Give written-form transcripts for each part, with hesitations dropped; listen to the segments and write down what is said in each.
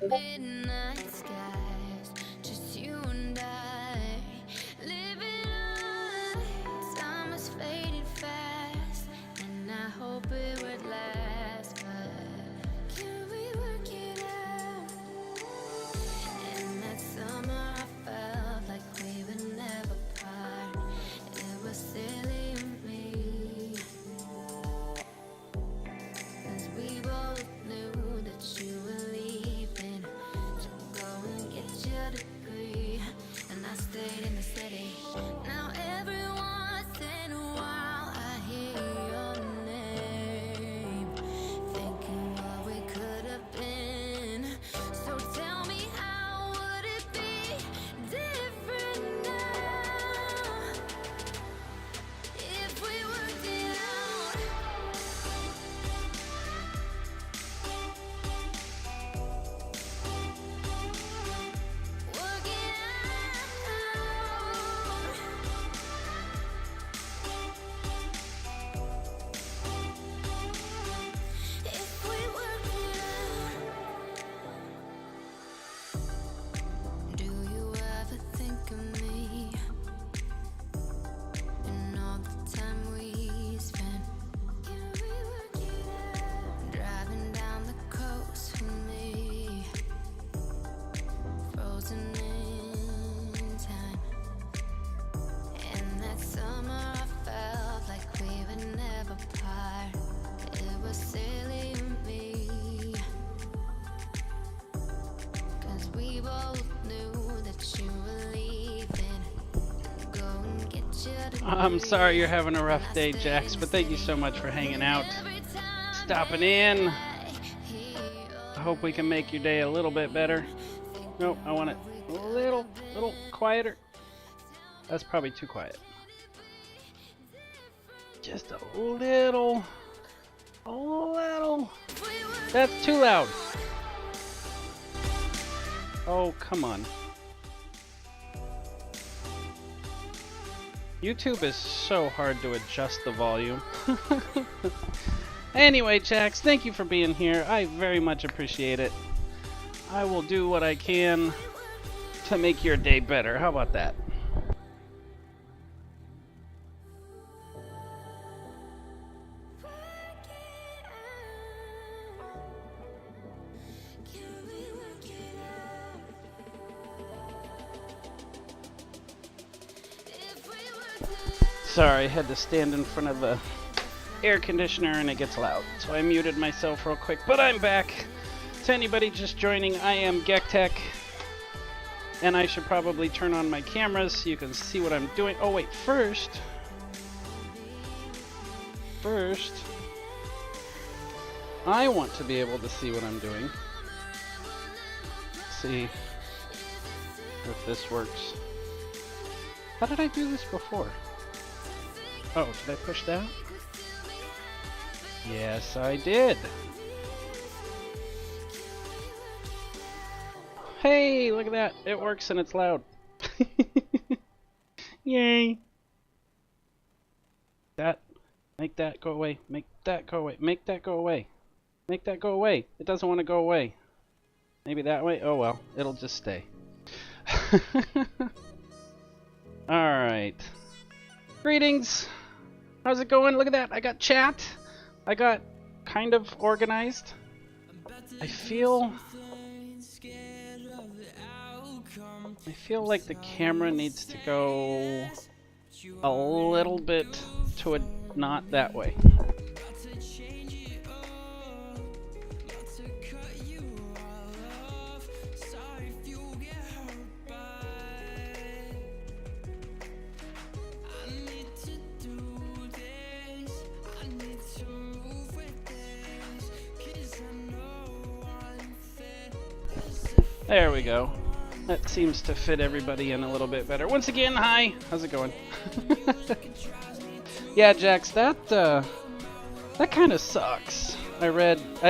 Midnight skies, just you and I, living life. Time is fading fast, and I hope it would last. But can we work it out? In that summer, I felt like we were never part. It was silly of me, 'cause we both knew that you were leaving to go and get your degree, and I stayed in the city. Now every once in a while I hear your name, thinking what we could have been. So tell me, how would it be different now if we worked it out? Work it out. If we work it out. Do you ever think of me and all the time we spent? Can we work it out? Driving down the coast with me, frozen in time. And that summer I felt like we were never part. It was silly of me, 'cause we both knew that you were leaving. Go and get your degree. I'm sorry you're having a rough day, Jax, but thank you so much for hanging out, stopping in. I hope we can make your day a little bit better. Nope, I want it a little quieter. That's probably too quiet. Just a little. That's too loud. Oh, come on. YouTube is so hard to adjust the volume. Anyway, Jax, thank you for being here. I very much appreciate it. I will do what I can to make your day better. How about that? Can we work it out? If we worked it out. Sorry, I had to stand in front of the air conditioner and it gets loud. So I muted myself real quick, but I'm back. To anybody just joining, I am gektek. And I should probably turn on my cameras so you can see what I'm doing. Oh wait, first, I want to be able to see what I'm doing. See if this works. How did I do this before? Oh, did I push that? Yes, I did. Hey, look at that. It works and it's loud. Yay. Make that go away. Make that go away. Make that go away. Make that go away. It doesn't want to go away. Maybe that way? Oh well, it'll just stay. Alright. Greetings. How's it going? Look at that. I got chat. I got kind of organized. I feel like the camera needs to go a little bit to a not that way. There we go. That seems to fit everybody in a little bit better. Once again, hi. How's it going? Yeah, Jax, that kind of sucks. I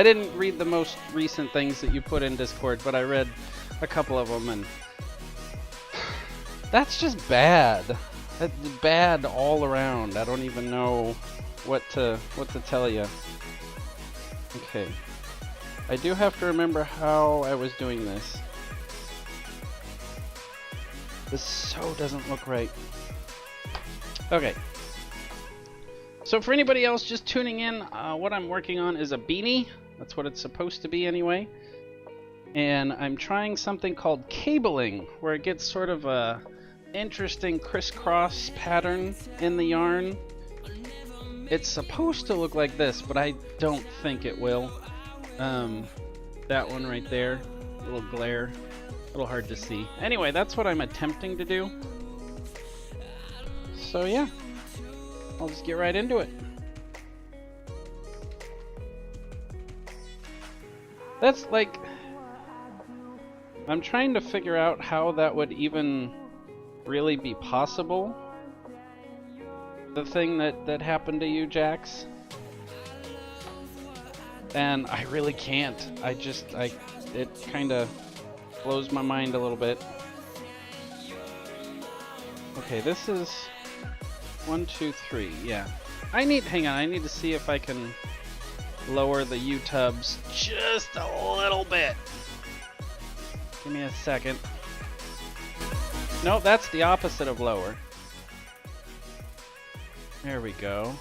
didn't read the most recent things that you put in Discord, but I read a couple of them, and that's just bad. That's bad all around. I don't even know what to tell you. Okay. I do have to remember how I was doing this. This so doesn't look right. Okay. So for anybody else just tuning in, what I'm working on is a beanie. That's what it's supposed to be anyway. And I'm trying something called cabling, where it gets sort of a interesting crisscross pattern in the yarn. It's supposed to look like this, but I don't think it will. That one right there, a little glare, a little hard to see. Anyway, that's what I'm attempting to do. So yeah, I'll just get right into it. That's like, I'm trying to figure out how that would even really be possible. The thing that happened to you, Jax. And I really can't. It kind of blows my mind a little bit. Okay, this is 1, 2, 3. Yeah. Hang on, I need to see if I can lower the U-tubs just a little bit. Give me a second. No, that's the opposite of lower. There we go.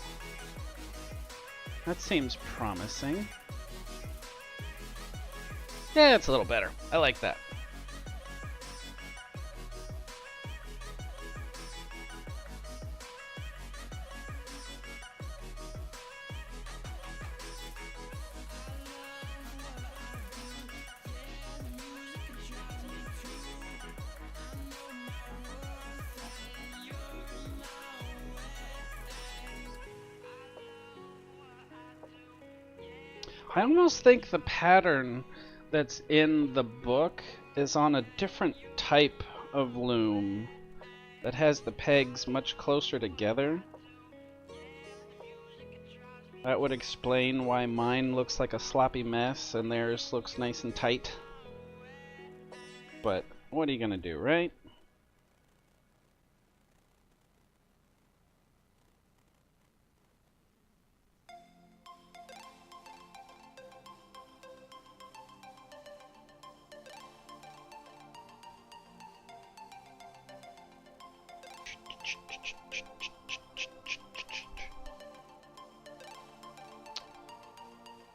That seems promising. Yeah, it's a little better. I like that. I almost think the pattern that's in the book is on a different type of loom that has the pegs much closer together. That would explain why mine looks like a sloppy mess and theirs looks nice and tight. But what are you gonna do, right?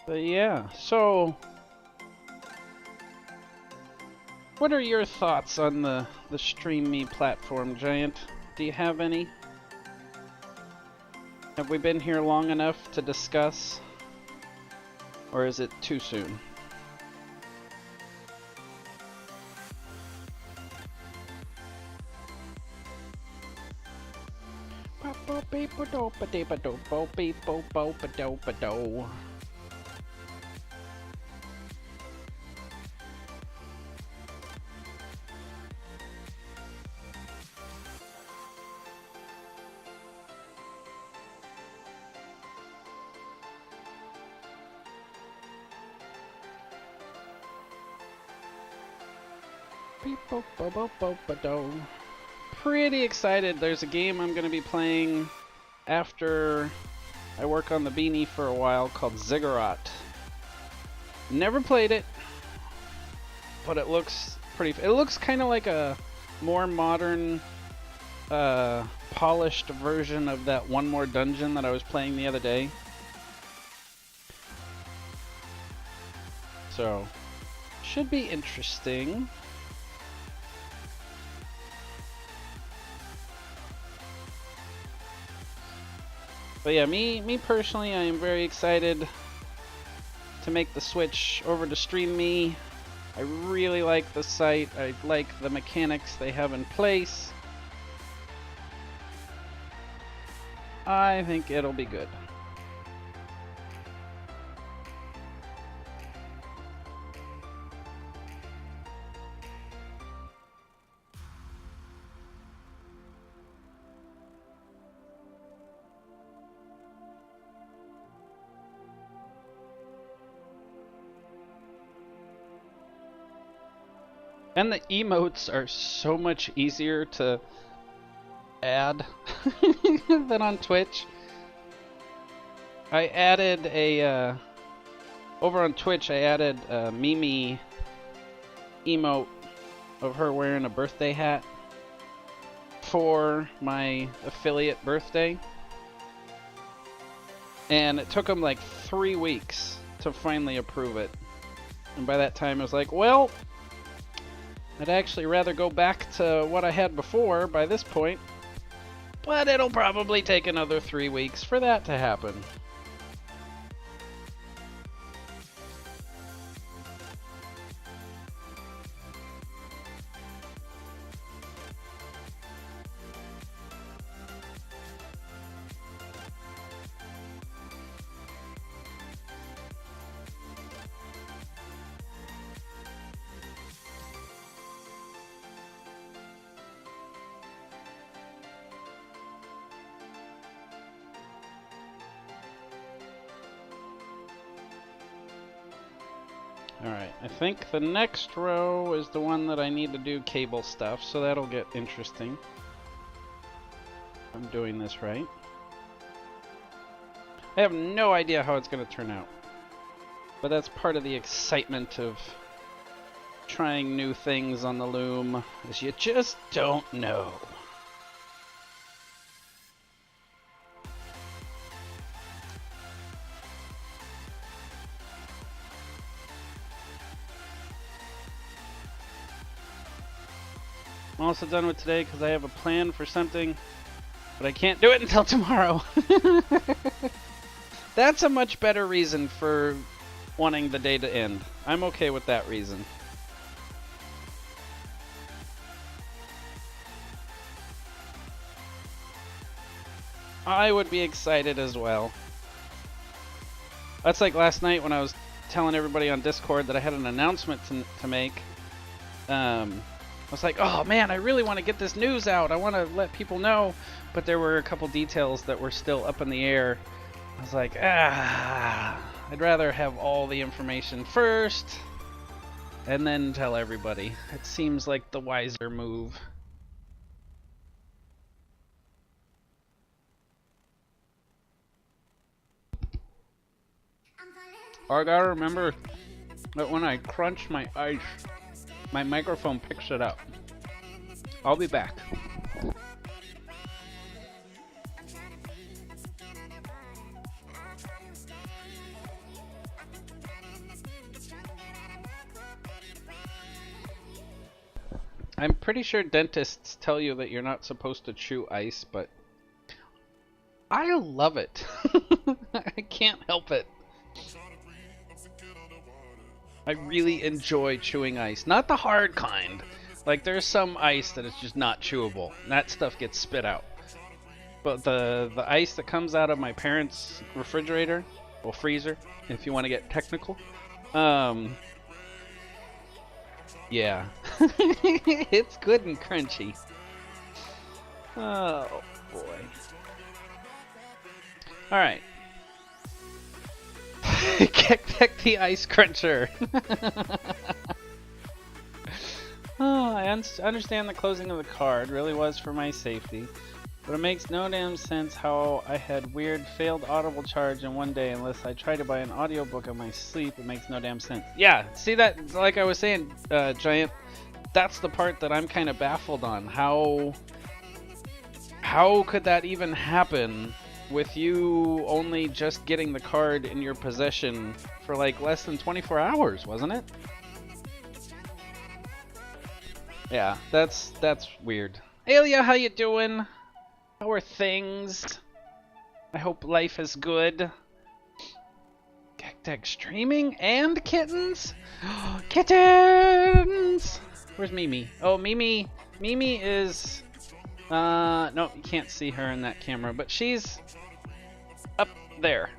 But yeah, so what are your thoughts on the Stream Me platform, Giant? Do you have any? Have we been here long enough to discuss? Or is it too soon? Pretty excited. There's a game I'm going to be playing after I work on the beanie for a while called Ziggurat. Never played it, but it looks pretty. It looks kind of like a more modern, polished version of that One More Dungeon that I was playing the other day. So, should be interesting. But yeah, me personally, I am very excited to make the switch over to Stream Me. I really like the site. I like the mechanics they have in place. I think it'll be good. And the emotes are so much easier to add than on Twitch. I added a over on Twitch, I added a Mimi emote of her wearing a birthday hat for my affiliate birthday. And it took them like 3 weeks to finally approve it. And by that time, I was like, well, I'd actually rather go back to what I had before by this point. But it'll probably take another 3 weeks for that to happen. Alright, I think the next row is the one that I need to do cable stuff, so that'll get interesting. I'm doing this right. I have no idea how it's going to turn out. But that's part of the excitement of trying new things on the Loom, is you just don't know. I'm also done with today because I have a plan for something, but I can't do it until tomorrow. That's a much better reason for wanting the day to end. I'm okay with that reason. I would be excited as well. That's like last night when I was telling everybody on Discord that I had an announcement to make. I was like, oh man, I really want to get this news out. I want to let people know. But there were a couple details that were still up in the air. I was like, I'd rather have all the information first and then tell everybody. It seems like the wiser move. I gotta remember that when I crunch my ice, my microphone picks it up. I'll be back. I'm pretty sure dentists tell you that you're not supposed to chew ice, but I love it. I can't help it. I really enjoy chewing ice. Not the hard kind. Like, there's some ice that is just not chewable. And that stuff gets spit out. But the ice that comes out of my parents' refrigerator, well, freezer, if you want to get technical, yeah. It's good and crunchy. Oh, boy. Alright. Gektek the Ice Cruncher. Oh, I understand the closing of the card really was for my safety, but it makes no damn sense how I had weird failed audible charge in one day unless I try to buy an audiobook in my sleep. It makes no damn sense. Yeah, see that, like I was saying, Giant, that's the part that I'm kind of baffled on. How could that even happen with you only just getting the card in your possession for like less than 24 hours, wasn't it? Yeah, that's weird. Alia, how you doing? How are things? I hope life is good. Gektek streaming and kittens? Kittens! Where's Mimi? Oh, Mimi is... no, you can't see her in that camera, but she's up there.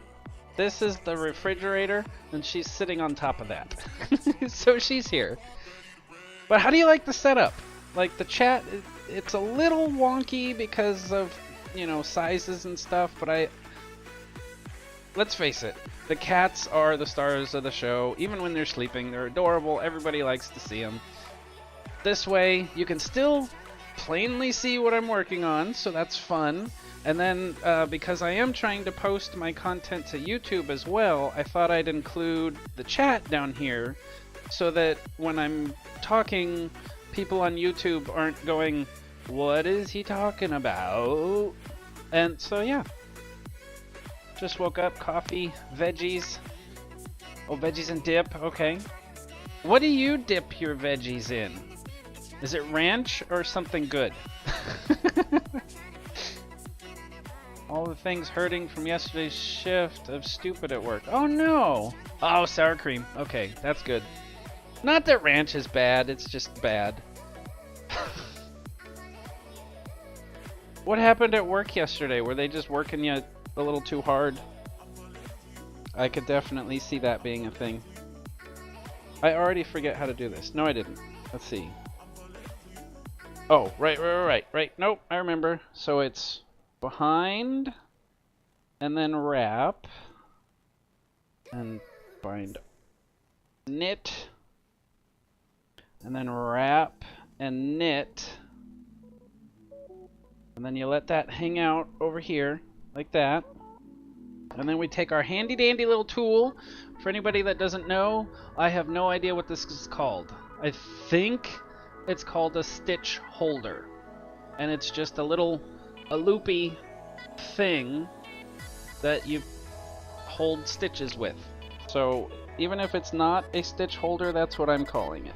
This is the refrigerator, and she's sitting on top of that. So she's here. But how do you like the setup? Like, the chat, it's a little wonky because of, you know, sizes and stuff, but let's face it, the cats are the stars of the show. Even when they're sleeping, they're adorable. Everybody likes to see them. This way, you can still plainly see what I'm working on, so that's fun. And then because I am trying to post my content to YouTube as well, I thought I'd include the chat down here so that when I'm talking, people on YouTube aren't going, what is he talking about? And so yeah, just woke up, coffee, veggies. Oh, veggies and dip, okay. What do you dip your veggies in? Is it ranch or something good? All the things hurting from yesterday's shift of stupid at work. Oh no! Oh, sour cream. Okay, that's good. Not that ranch is bad, it's just bad. What happened at work yesterday? Were they just working you a little too hard? I could definitely see that being a thing. I already forget how to do this. No, I didn't. Let's see. Oh, right. Nope, I remember. So it's behind, and then wrap, and bind, knit, and then wrap and knit, and then you let that hang out over here like that. And then we take our handy dandy little tool. For anybody that doesn't know, I have no idea what this is called. I think it's called a stitch holder, and it's just a loopy thing that you hold stitches with. So even if it's not a stitch holder, that's what I'm calling it.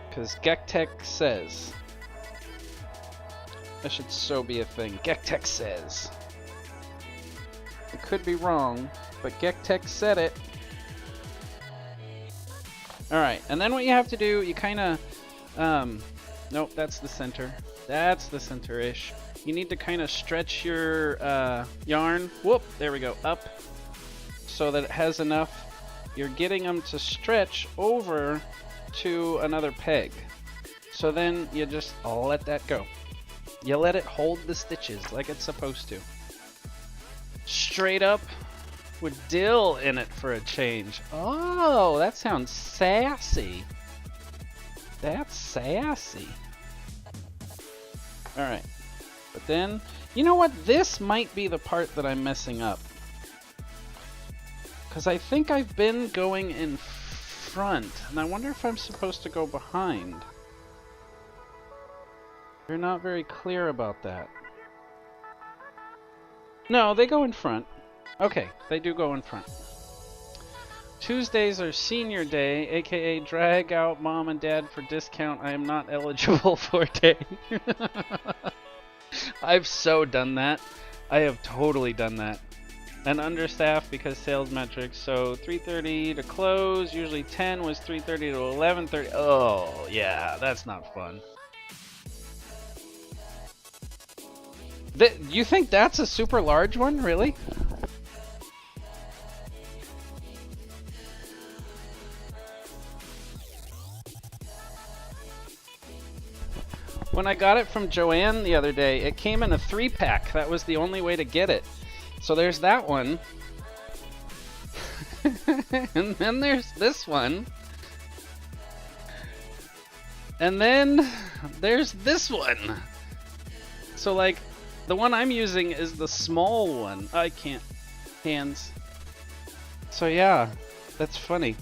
Because gektek says. That should so be a thing. Gektek says. It could be wrong, but gektek said it. Alright, and then what you have to do, you kind of... nope, that's the center. That's the center-ish. You need to kind of stretch your yarn. Whoop, there we go, up. So that it has enough. You're getting them to stretch over to another peg. So then you just let that go. You let it hold the stitches like it's supposed to. Straight up with dill in it for a change. Oh, that sounds sassy. That's sassy. Alright. But then, you know what? This might be the part that I'm messing up. Because I think I've been going in front, and I wonder if I'm supposed to go behind. They're not very clear about that. No, they go in front. Okay, they do go in front. Tuesdays are senior day, aka drag out mom and dad for discount I am not eligible for day. I've so done that. I have totally done that. And understaffed because sales metrics. So 3:30 to close, usually 10 was 3:30 to 11:30. Oh, yeah, that's not fun. You think that's a super large one, really? When I got it from Joanne the other day, it came in a 3-pack. That was the only way to get it. So there's that one. And then there's this one. And then there's this one. So like, the one I'm using is the small one. I can't. Hands. So yeah, that's funny.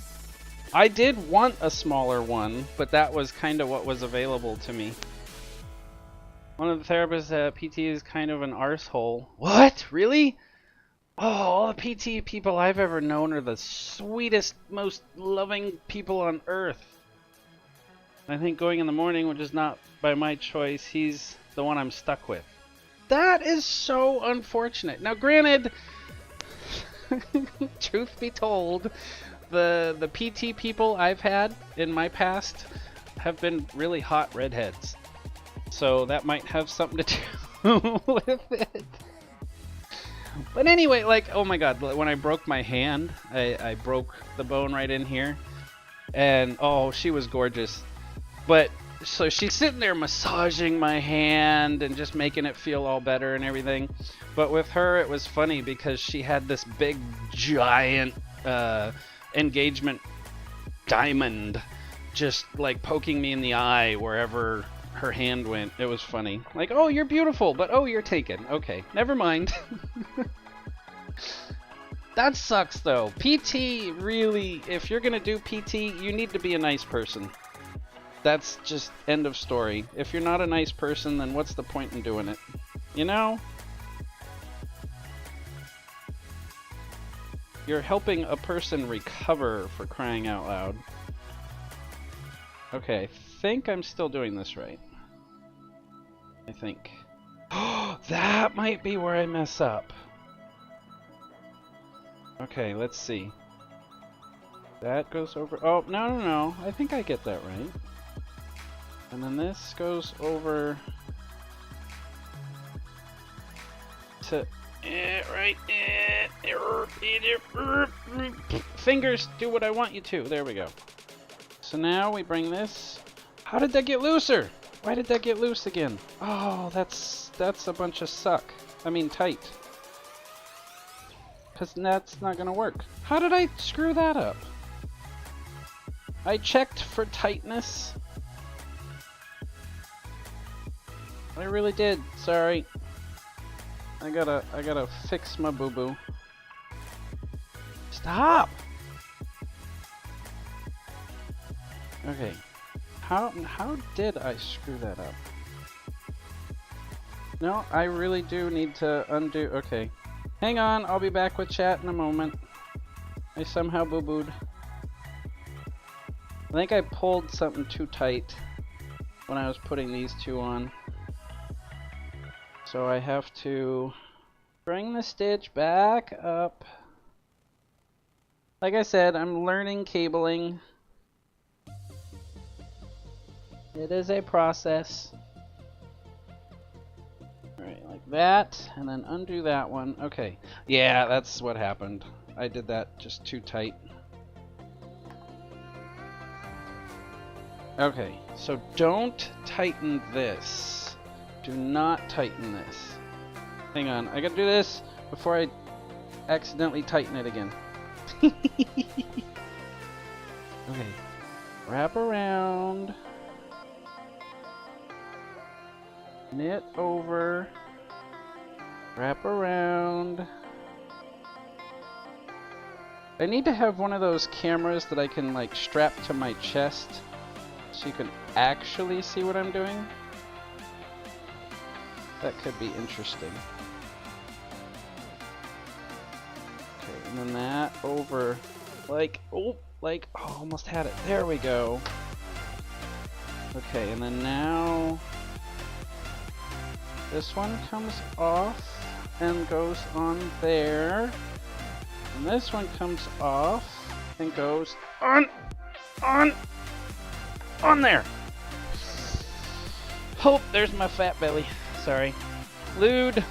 I did want a smaller one, but that was kind of what was available to me. One of the therapists at PT is kind of an arsehole. What? Really? Oh, all the PT people I've ever known are the sweetest, most loving people on earth. I think going in the morning, which is not by my choice, he's the one I'm stuck with. That is so unfortunate. Now, granted, truth be told, the PT people I've had in my past have been really hot redheads. So that might have something to do with it. But anyway, like, oh my god, when I broke my hand, I broke the bone right in here. And, oh, she was gorgeous. But... so she's sitting there massaging my hand and just making it feel all better and everything. But with her, it was funny because she had this big, giant engagement diamond just like poking me in the eye wherever her hand went. It was funny. Like, oh, you're beautiful, but oh, you're taken. Okay, never mind. That sucks though. PT really, if you're gonna do PT, you need to be a nice person. That's just end of story. If you're not a nice person, then what's the point in doing it? You know? You're helping a person recover, for crying out loud. Okay, I think I'm still doing this right. I think. Oh, that might be where I mess up. Okay, let's see. That goes over. Oh, no. I think I get that right. And then this goes over to right. Fingers, do what I want you to. There we go. So now we bring this. How did that get looser? Why did that get loose again? Oh, that's a bunch of suck. I mean tight. Because that's not gonna work. How did I screw that up? I checked for tightness. I really did. Sorry. I gotta fix my boo-boo. Stop! Okay. How did I screw that up? No, I really do need to undo. Okay. Hang on, I'll be back with chat in a moment. I somehow boo-booed. I think I pulled something too tight when I was putting these two on. So I have to bring the stitch back up. Like I said, I'm learning cabling. It is a process. Alright, like that, and then undo that one. Okay. Yeah, that's what happened. I did that just too tight. Okay, so don't tighten this. Do not tighten this. Hang on, I gotta do this before I accidentally tighten it again. Okay, wrap around. Knit over. Wrap around. I need to have one of those cameras that I can like strap to my chest so you can actually see what I'm doing. That could be interesting. Okay, and then that over, like, oh, almost had it. There we go. Okay, and then now this one comes off and goes on there. And this one comes off and goes on there. Oh, there's my fat belly. Sorry. Lewd.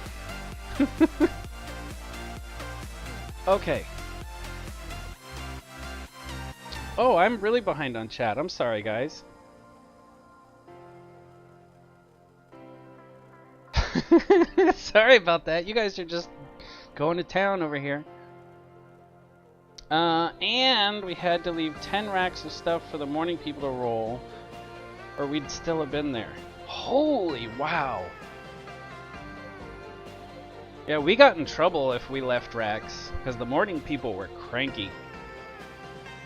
Okay. Oh, I'm really behind on chat. I'm sorry, guys. Sorry about that. You guys are just going to town over here. And we had to leave 10 racks of stuff for the morning people to roll, or we'd still have been there. Holy wow. Yeah, we got in trouble if we left racks, because the morning people were cranky.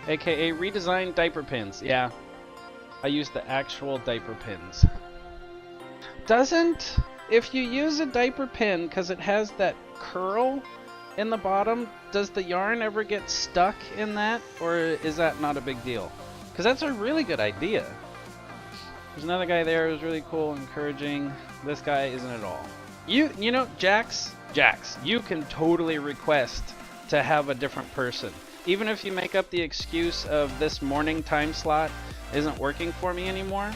AKA redesigned diaper pins. Yeah, I used the actual diaper pins. Doesn't, if you use a diaper pin, because it has that curl in the bottom, does the yarn ever get stuck in that, or is that not a big deal? Because that's a really good idea. There's another guy there who's really cool, encouraging. This guy isn't at all. You know, Jax, you can totally request to have a different person. Even if you make up the excuse of this morning time slot isn't working for me anymore,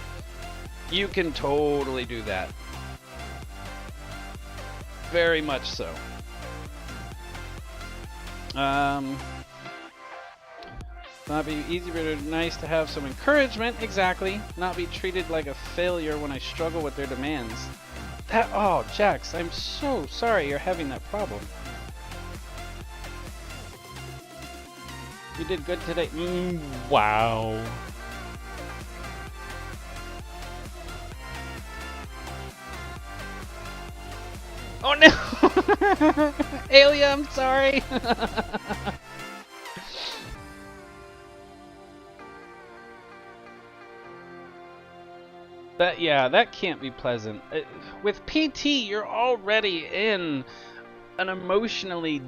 you can totally do that. Very much so. Not be easy, but nice to have some encouragement. Exactly. Not be treated like a failure when I struggle with their demands. That, oh, Jax, I'm so sorry you're having that problem. You did good today. Wow. Oh no! Alia, I'm sorry! That can't be pleasant. With PT, you're already in an emotionally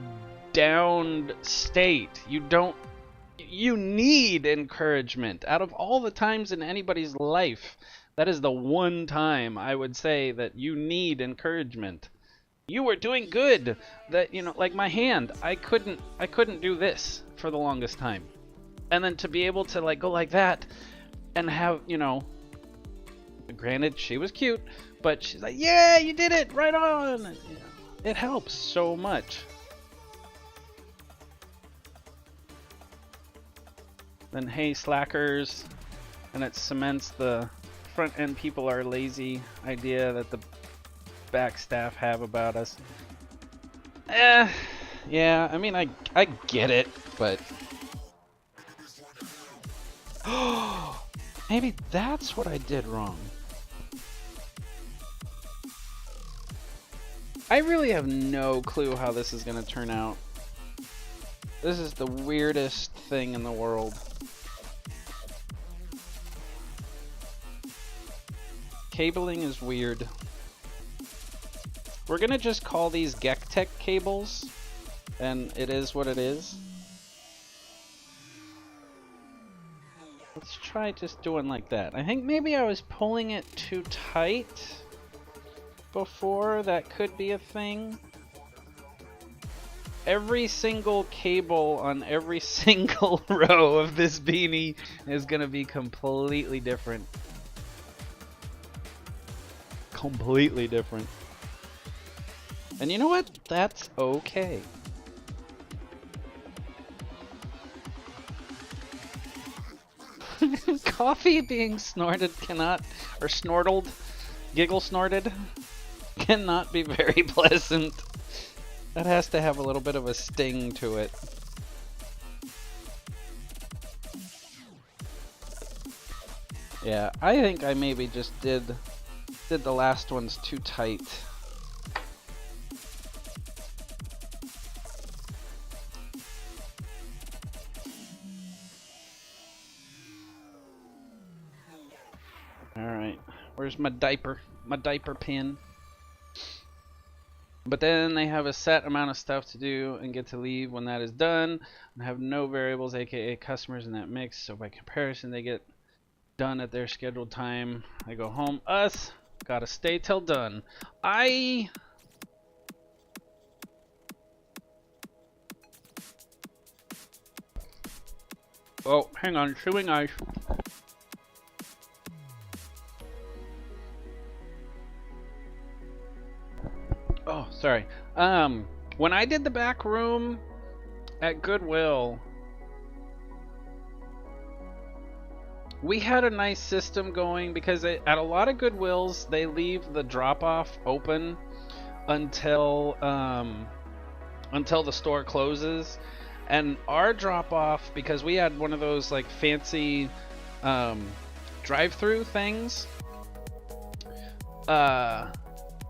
downed state. You need encouragement. Out of all the times in anybody's life, that is the one time I would say that you need encouragement. You were doing good. That, like my hand, I couldn't do this for the longest time. And then to be able to like go like that and have, granted she was cute, but she's like, "Yeah, you did it. Right on." It helps so much. Then, hey, slackers, and it cements the front end people are lazy idea that the back staff have about us. Yeah, I mean, I get it, but maybe that's what I did wrong. I really have no clue how this is gonna turn out. This is the weirdest thing in the world. Cabling is weird. We're gonna just call these gektek cables, and it is what it is. Let's try just doing like that. I think maybe I was pulling it too tight before. That could be a thing. Every single cable on every single row of this beanie is gonna be completely different. Completely different. And you know what? That's okay. Coffee being snorted cannot, or snortled, giggle snorted, cannot be very pleasant. That has to have a little bit of a sting to it. Yeah, I think I maybe just did the last ones too tight. Alright, where's my diaper pin? But then they have a set amount of stuff to do and get to leave when that is done, and have no variables, aka customers, in that mix, so by comparison they get done at their scheduled time. They go home. Us gotta stay till done. Oh, hang on, chewing ice. Oh, sorry. When I did the back room at Goodwill, we had a nice system going because at a lot of Goodwills they leave the drop-off open until the store closes. And our drop-off, because we had one of those like fancy drive-through things,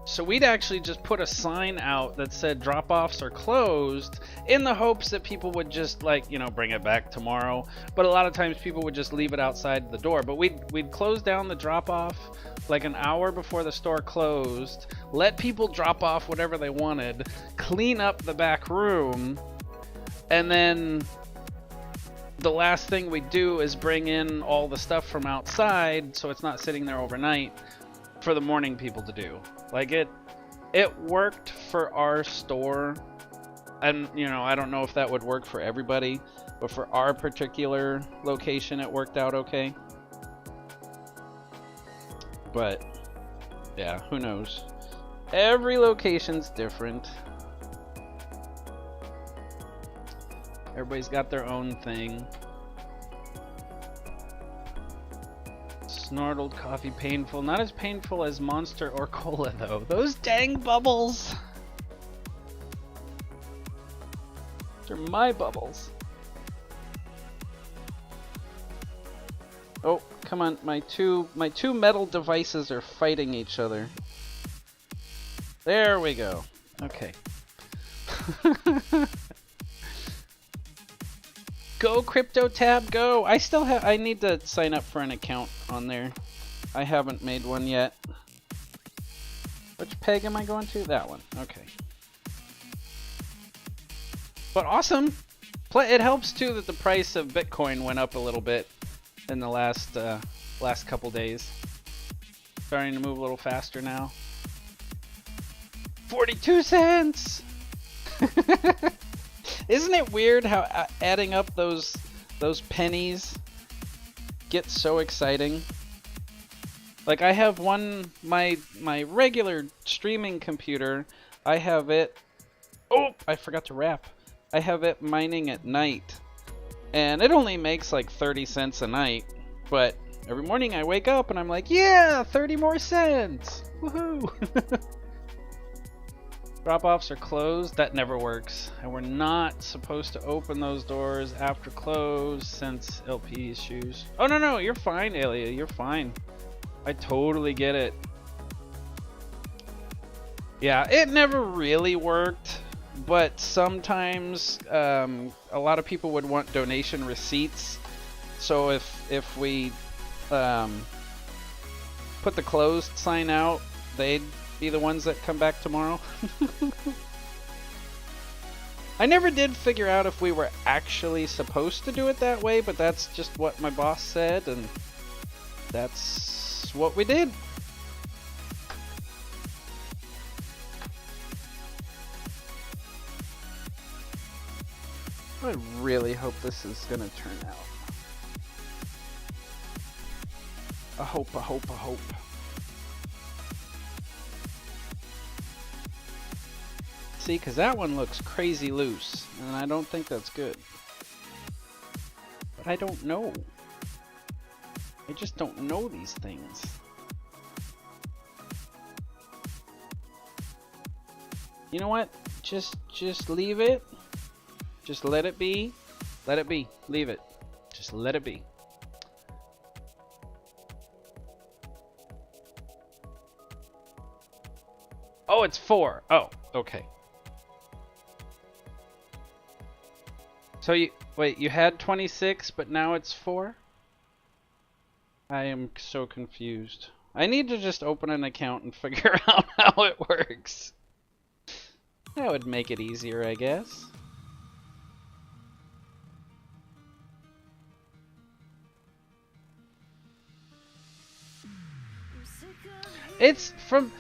so we'd actually just put a sign out that said drop-offs are closed in the hopes that people would just bring it back tomorrow. But a lot of times people would just leave it outside the door. But we'd close down the drop-off like an hour before the store closed, let people drop off whatever they wanted, clean up the back room, and then the last thing we do is bring in all the stuff from outside so it's not sitting there overnight for the morning people to do. Like it worked for our store, and I don't know if that would work for everybody, but for our particular location it worked out okay. But yeah, who knows? Every location's different. Everybody's got their own thing. Snortled coffee painful. Not as painful as Monster or Cola though. Those dang bubbles! Those are my bubbles. Oh, come on, my two metal devices are fighting each other. There we go. Okay. Go crypto tab, go! I need to sign up for an account on there. I haven't made one yet. Which peg am I going to? That one. Okay. But awesome! It helps too that the price of Bitcoin went up a little bit in the last couple days. Starting to move a little faster now. 42 cents! Isn't it weird how adding up those pennies gets so exciting? Like I have my regular streaming computer, I have it, oh, I forgot to wrap. I have it mining at night, and it only makes like 30 cents a night, but every morning I wake up and I'm like, yeah, 30 more cents, woohoo! Drop-offs are closed. That never works. And we're not supposed to open those doors after close since LP issues. Oh, no, you're fine, Alia. You're fine. I totally get it. Yeah, it never really worked, but sometimes a lot of people would want donation receipts. So if we put the closed sign out, they'd be the ones that come back tomorrow. I never did figure out if we were actually supposed to do it that way, but that's just what my boss said, and that's what we did. I really hope this is gonna turn out. I hope. See, because that one looks crazy loose, and I don't think that's good. But I don't know. I just don't know these things. You know what? Just leave it. Just let it be. Let it be. Leave it. Just let it be. Oh, it's 4. Oh, okay. So you had 26, but now it's 4? I am so confused. I need to just open an account and figure out how it works. That would make it easier, I guess. It's from...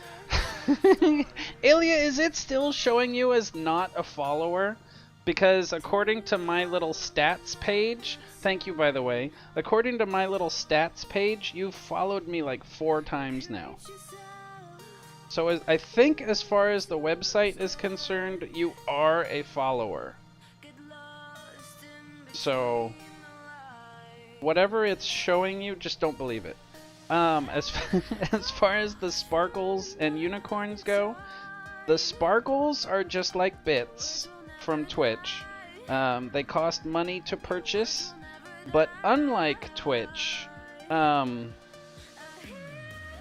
Alia, is it still showing you as not a follower? Because according to my little stats page, thank you by the way, according to my little stats page, you've followed me like 4 times now. So I think as far as the website is concerned, you are a follower. So whatever it's showing you, just don't believe it. As far as the sparkles and unicorns go, the sparkles are just like bits from Twitch. They cost money to purchase, but unlike Twitch,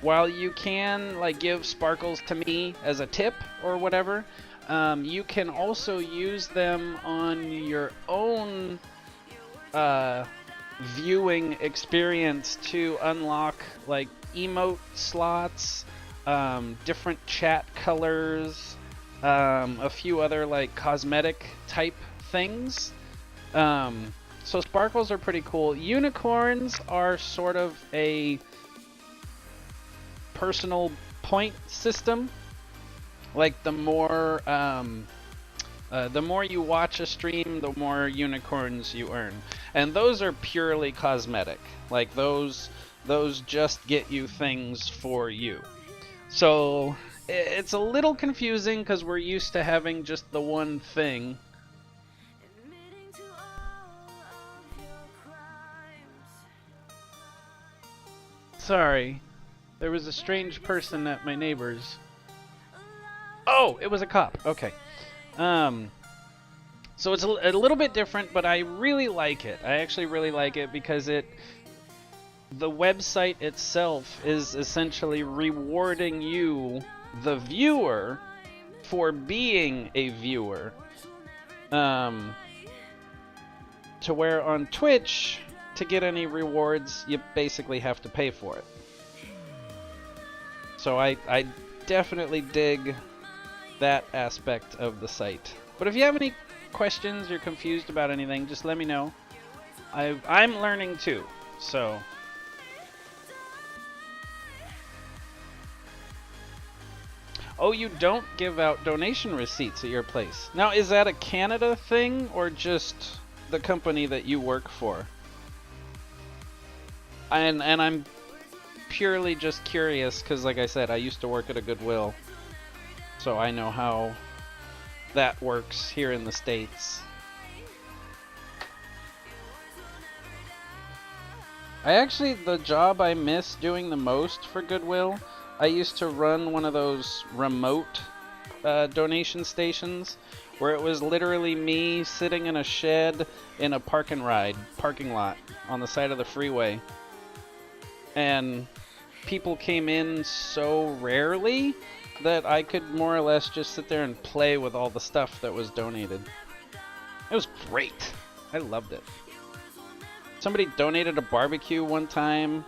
while you can like give sparkles to me as a tip or whatever, you can also use them on your own viewing experience to unlock like emote slots, different chat colors, a few other like cosmetic type things. So sparkles are pretty cool. Unicorns are sort of a personal point system. Like the more you watch a stream, the more unicorns you earn. And those are purely cosmetic. Like those just get you things for you. So it's a little confusing because we're used to having just the one thing. Sorry, there was a strange person at my neighbor's. Oh, it was a cop. Okay. So it's a little bit different, but I really like it. I actually really like it because the website itself is essentially rewarding you, the viewer, for being a viewer. To where on Twitch, to get any rewards, you basically have to pay for it. So I definitely dig that aspect of the site. But if you have any questions, you're confused about anything, just let me know. I'm learning too, so. Oh, you don't give out donation receipts at your place. Now, is that a Canada thing or just the company that you work for? And I'm purely just curious because, like I said, I used to work at a Goodwill, so I know how that works here in the States. The job I miss doing the most for Goodwill, I used to run one of those remote donation stations where it was literally me sitting in a shed in a parking lot on the side of the freeway. And people came in so rarely that I could more or less just sit there and play with all the stuff that was donated. It was great. I loved it. Somebody donated a barbecue one time.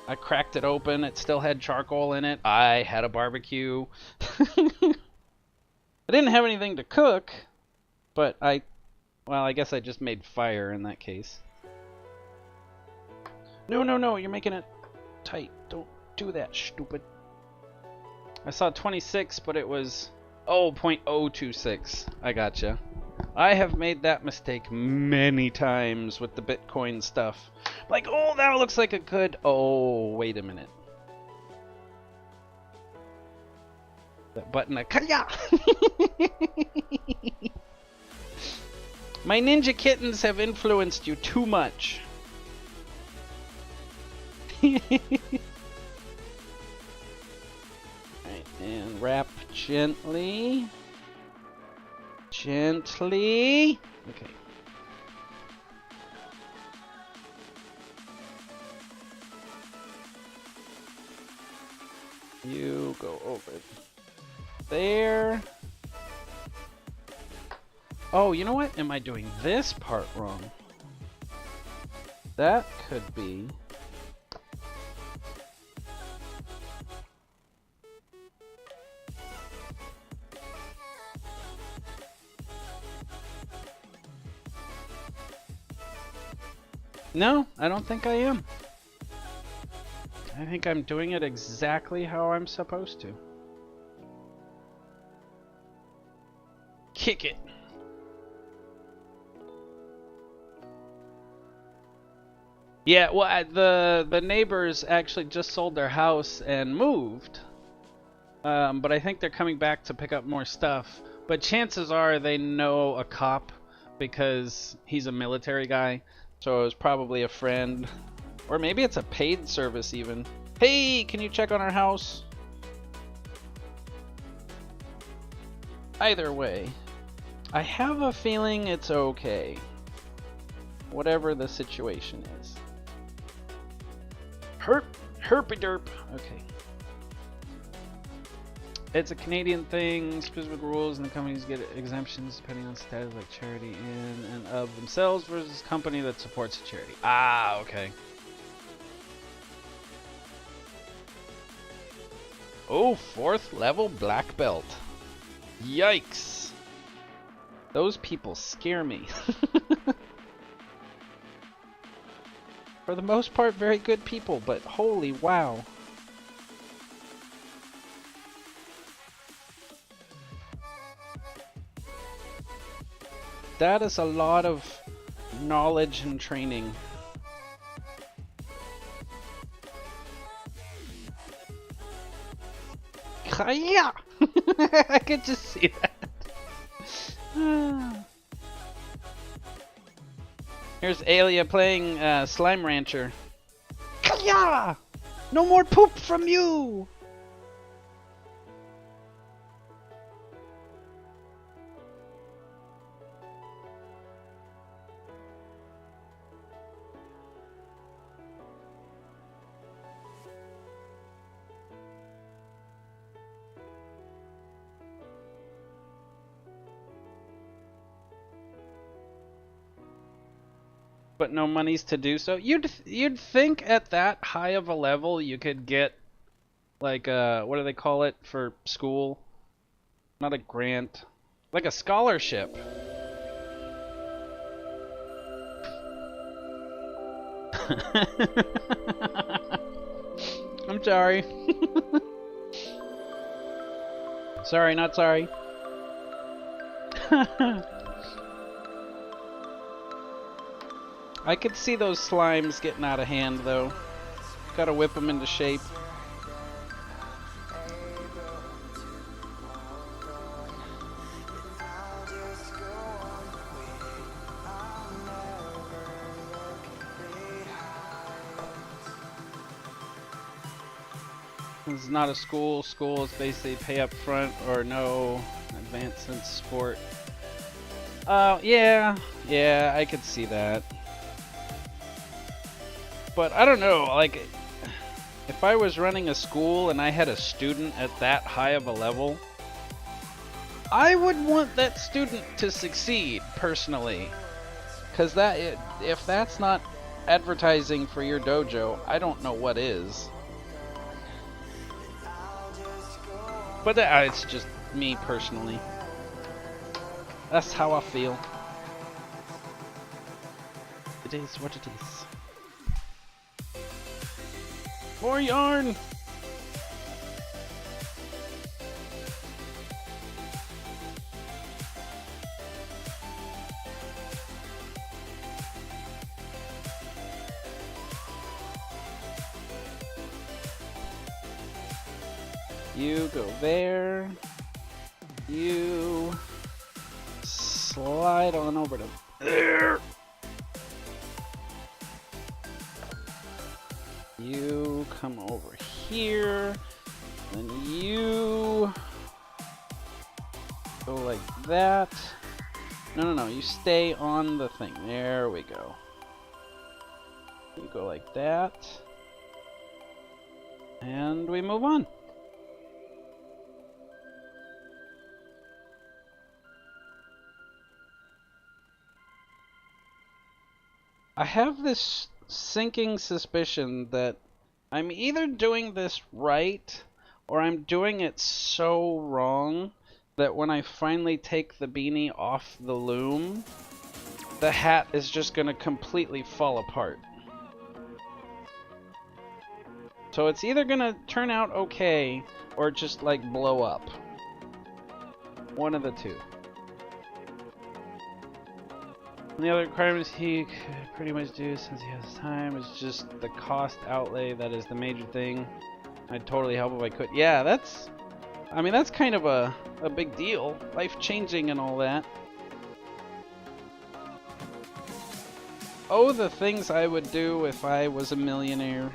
I cracked it open. It still had charcoal in it. I had a barbecue. I didn't have anything to cook, but I guess I just made fire in that case. No, you're making it tight. Don't do that, stupid. I saw 26, but it was 0.026. I gotcha. I have made that mistake many times with the Bitcoin stuff. Like, oh, that looks like a good... Oh, wait a minute. That button... Kaya! My ninja kittens have influenced you too much. Alright, and wrap gently. Gently. Okay. You go over there. Oh, you know what? Am I doing this part wrong? That could be... No, I don't think I am. I think I'm doing it exactly how I'm supposed to. Kick it. Yeah, well, the neighbors actually just sold their house and moved. But I think they're coming back to pick up more stuff. But chances are they know a cop because he's a military guy. So it was probably a friend. Or maybe it's a paid service even. Hey, can you check on our house? Either way, I have a feeling it's okay. Whatever the situation is. Herpy derp. Okay. It's a Canadian thing, specific rules, and the companies get exemptions depending on status, like charity in and of themselves versus company that supports a charity. Ah, okay. Oh, 4th level black belt. Yikes. Those people scare me. For the most part, very good people, but holy wow. That is a lot of knowledge and training. Yeah, I could just see that. Here's Alia playing Slime Rancher. Kaya! No more poop from you! but no monies to do so. You'd think at that high of a level you could get like what do they call it for school? Not a grant, like a scholarship. I'm sorry. Sorry, not sorry. I could see those slimes getting out of hand, though. Gotta whip them into shape. This is not a school. School is basically pay up front or no advance in sport. Yeah, I could see that. But I don't know, like, if I was running a school and I had a student at that high of a level, I would want that student to succeed, personally. Because if that's not advertising for your dojo, I don't know what is. But it's just me, personally. That's how I feel. It is what it is. More yarn! You go there. You slide on over to there. You come over here. Then you go like that. No. You stay on the thing. There we go. You go like that. And we move on. I have this sinking suspicion that I'm either doing this right or I'm doing it so wrong that when I finally take the beanie off the loom, the hat is just going to completely fall apart. So it's either going to turn out okay or just like blow up. One of the two. And the other requirements he could pretty much do since he has time is just the cost outlay. That is the major thing. I'd totally help if I could. Yeah, that's kind of a big deal. Life-changing and all that. Oh, the things I would do if I was a millionaire.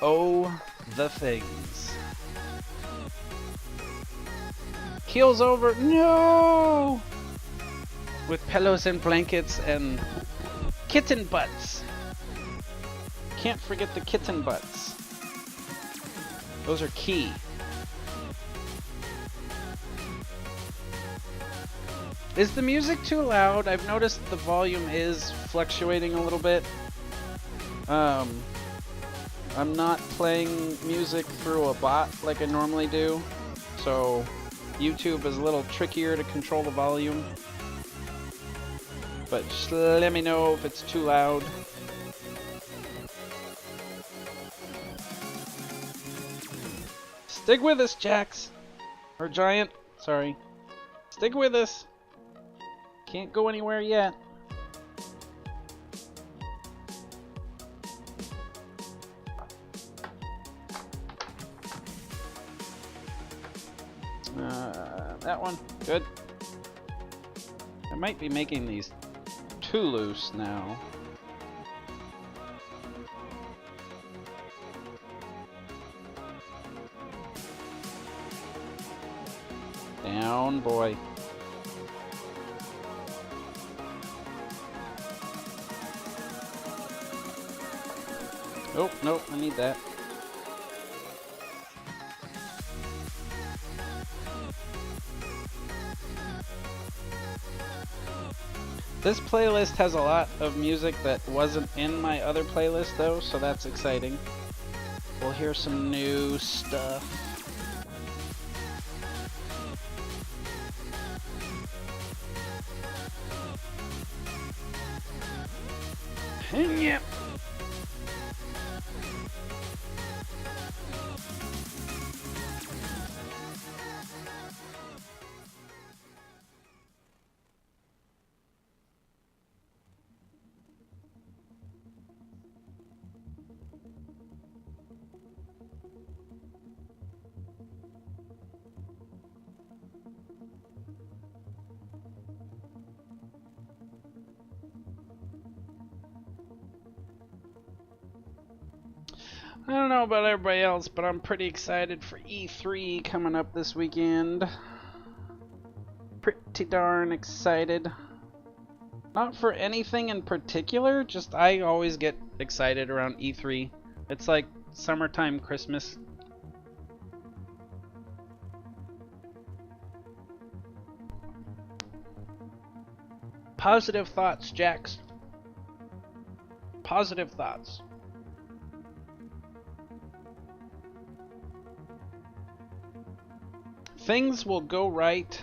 Oh, the things. Keel's over. No! With pillows and blankets and kitten butts. Can't forget the kitten butts. Those are key. Is the music too loud? I've noticed the volume is fluctuating a little bit. I'm not playing music through a bot like I normally do, so YouTube is a little trickier to control the volume. But just let me know if it's too loud. Stick with us, Jax. Or Giant, sorry. Stick with us. Can't go anywhere yet. That one, good. I might be making these too loose now. Down, boy. Oh, nope, I need that. This playlist has a lot of music that wasn't in my other playlist though, so that's exciting. We'll hear some new stuff. Yep. I don't know about everybody else, but I'm pretty excited for E3 coming up this weekend. Pretty darn excited. Not for anything in particular, just I always get excited around E3. It's like summertime Christmas. Positive thoughts, Jax. Positive thoughts. Things will go right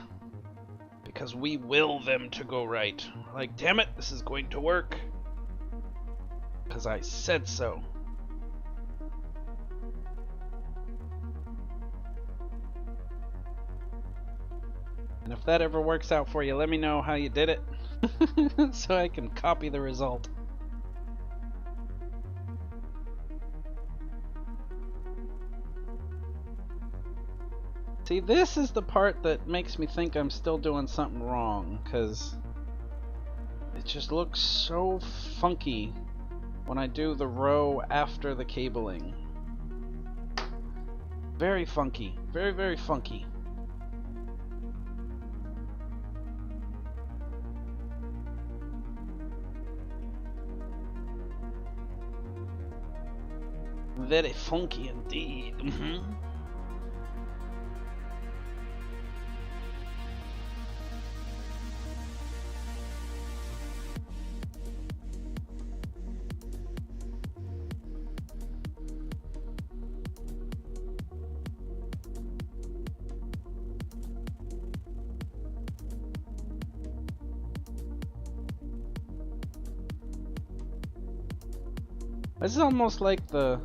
because we will them to go right. Like, damn it, this is going to work. Because I said so. And if that ever works out for you, let me know how you did it. So I can copy the result. See, this is the part that makes me think I'm still doing something wrong, because it just looks so funky when I do the row after the cabling. Very funky. Very, very funky. Very funky indeed. This is almost like the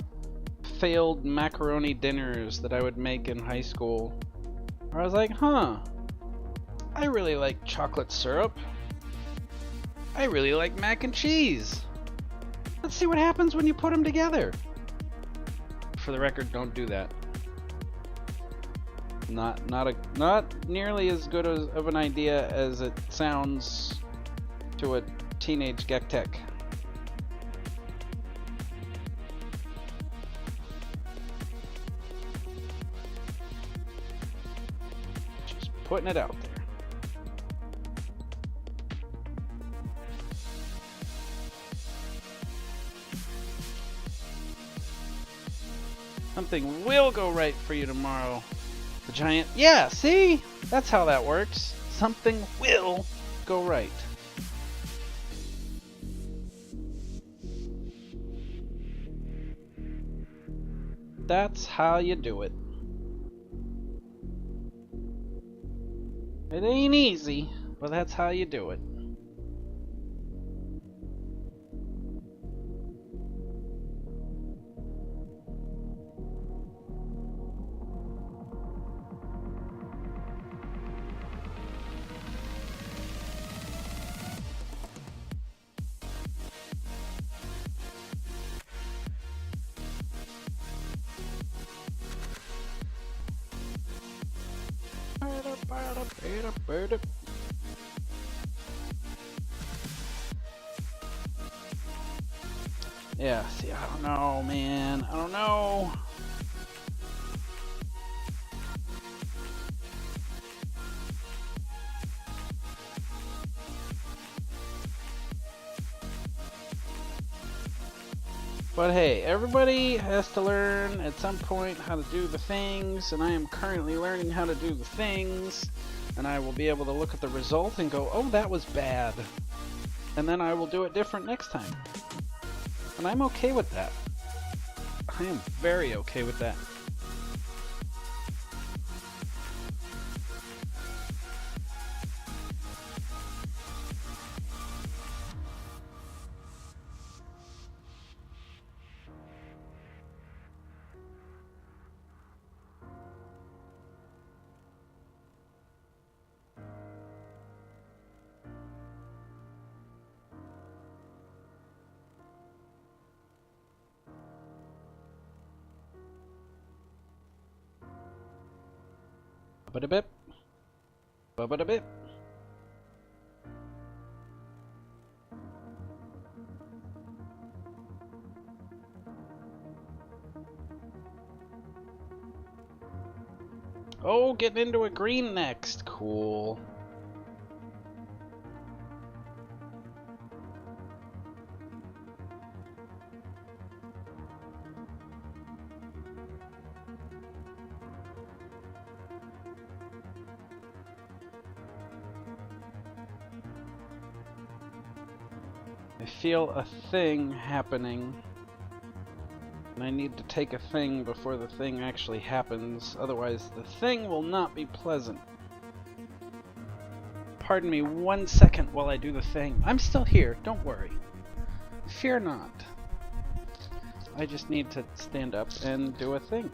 failed macaroni dinners that I would make in high school. Where I was like, huh, I really like chocolate syrup. I really like mac and cheese. Let's see what happens when you put them together. For the record, don't do that. Not nearly as good of an idea as it sounds to a teenage gektek. Putting it out there. Something will go right for you tomorrow. The giant. Yeah, see? That's how that works. Something will go right. That's how you do it. It ain't easy, but that's how you do it. Yeah, see, I don't know, man. I don't know. But hey, everybody has to learn at some point how to do the things, and I am currently learning how to do the things, and I will be able to look at the result and go, oh, that was bad. and then I will do it different next time. And I'm okay with that. I am very okay with that. Ba-da-bip. Ba-ba-da-bip. Oh, getting into a green next. Cool. I feel a thing happening, and I need to take a thing before the thing actually happens, otherwise the thing will not be pleasant. Pardon me 1 second while I do the thing. I'm still here, don't worry. Fear not. I just need to stand up and do a thing.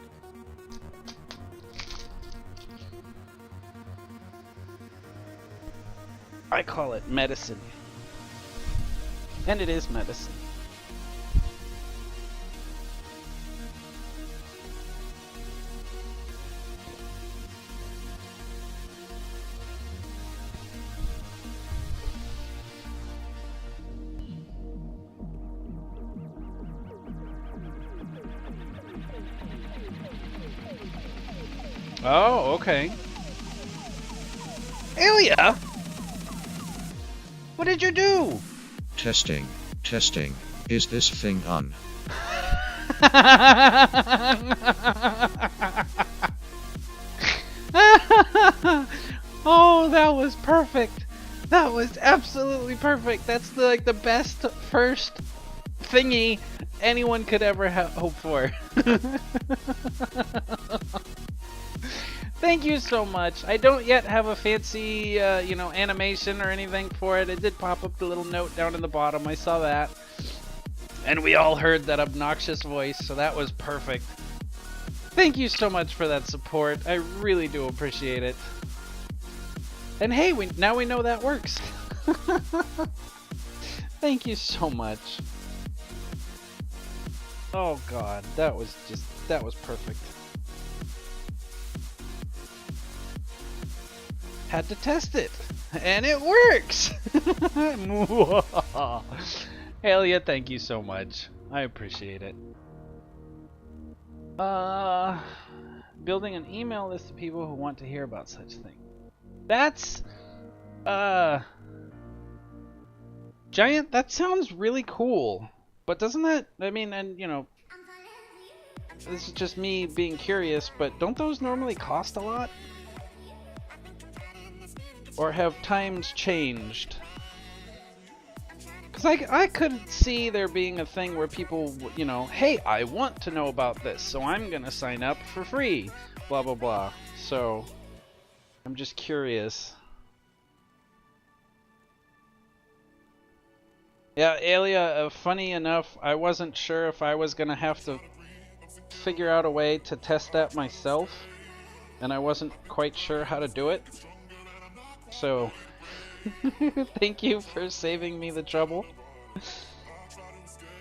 I call it medicine. And it is medicine. Oh, okay. Ilya! What did you do? Testing. Testing. Is this thing on? Oh, that was perfect. That was absolutely perfect. That's the best first thingy anyone could ever hope for. Thank you so much. I don't yet have a fancy, animation or anything for it. It did pop up the little note down in the bottom. I saw that. And we all heard that obnoxious voice, so that was perfect. Thank you so much for that support. I really do appreciate it. And hey, now we know that works. Thank you so much. Oh god, that was perfect. Had to test it, and it works! Hell yeah, thank you so much. I appreciate it. Building an email list of people who want to hear about such things. That's, Giant, that sounds really cool. But doesn't that, this is just me being curious, but don't those normally cost a lot? Or have times changed? Because I could see there being a thing where people, hey, I want to know about this, so I'm going to sign up for free, blah, blah, blah. So, I'm just curious. Yeah, Alia, funny enough, I wasn't sure if I was going to have to figure out a way to test that myself, and I wasn't quite sure how to do it. So, thank you for saving me the trouble.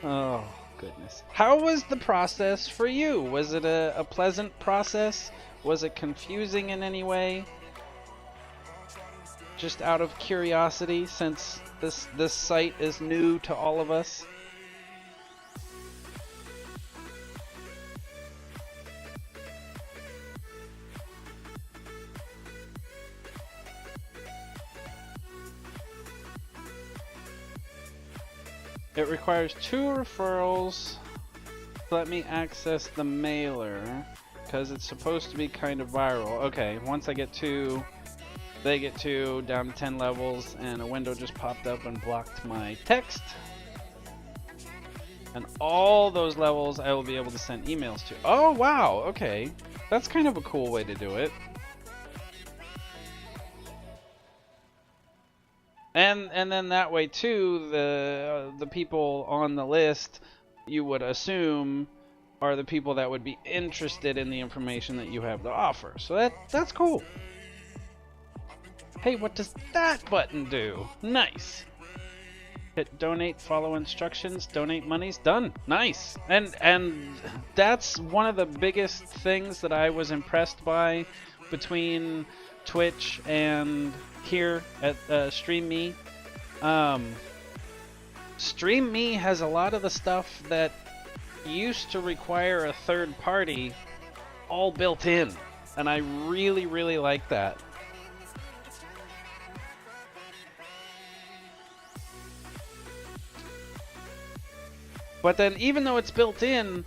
Oh, goodness. How was the process for you? Was it a pleasant process? Was it confusing in any way? Just out of curiosity, since this site is new to all of us. It requires 2 referrals. Let me access the mailer, because it's supposed to be kind of viral. Okay, once I get 2 They get 2, down to 10 levels, and a window just popped up and blocked my text. And all those levels I will be able to send emails to. Oh, wow, okay. That's kind of a cool way to do it. And then that way too, the people on the list, you would assume, are the people that would be interested in the information that you have to offer. So that's cool. Hey, what does that button do? Nice. Hit donate, follow instructions, donate monies, done. Nice. And that's one of the biggest things that I was impressed by between Twitch and here at StreamMe. StreamMe has a lot of the stuff that used to require a third party all built in, and I really, really like that. But then even though it's built in,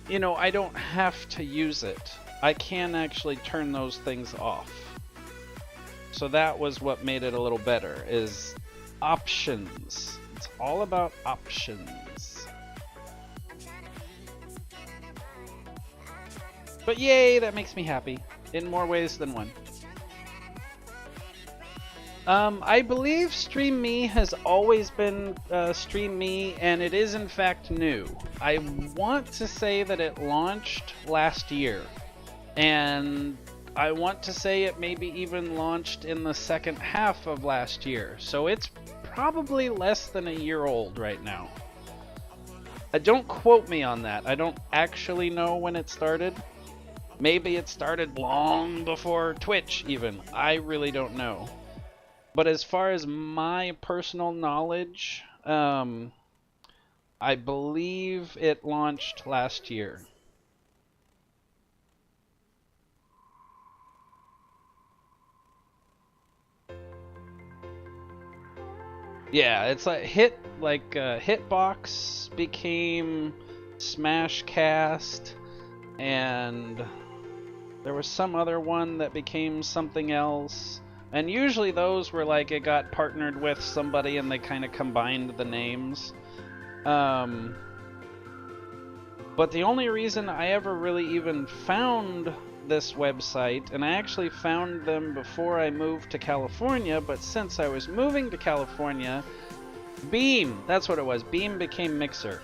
you know, I don't have to use it. I can actually turn those things off. So that was what made it a little better, is options. It's all about options. But yay, that makes me happy in more ways than one. I believe StreamMe has always been StreamMe, and it is in fact new. I want to say that it launched last year, and I want to say it maybe even launched in the second half of last year. So it's probably less than a year old right now. Don't quote me on that. I don't actually know when it started. Maybe it started long before Twitch even. I really don't know. But as far as my personal knowledge, I believe it launched last year. Yeah, it's like Hitbox became Smashcast, and there was some other one that became something else. And usually those were like it got partnered with somebody and they kind of combined the names. But the only reason I ever really even found this website, and I actually found them before I moved to California, but since I was moving to California, Beam, that's what it was. Beam became Mixer.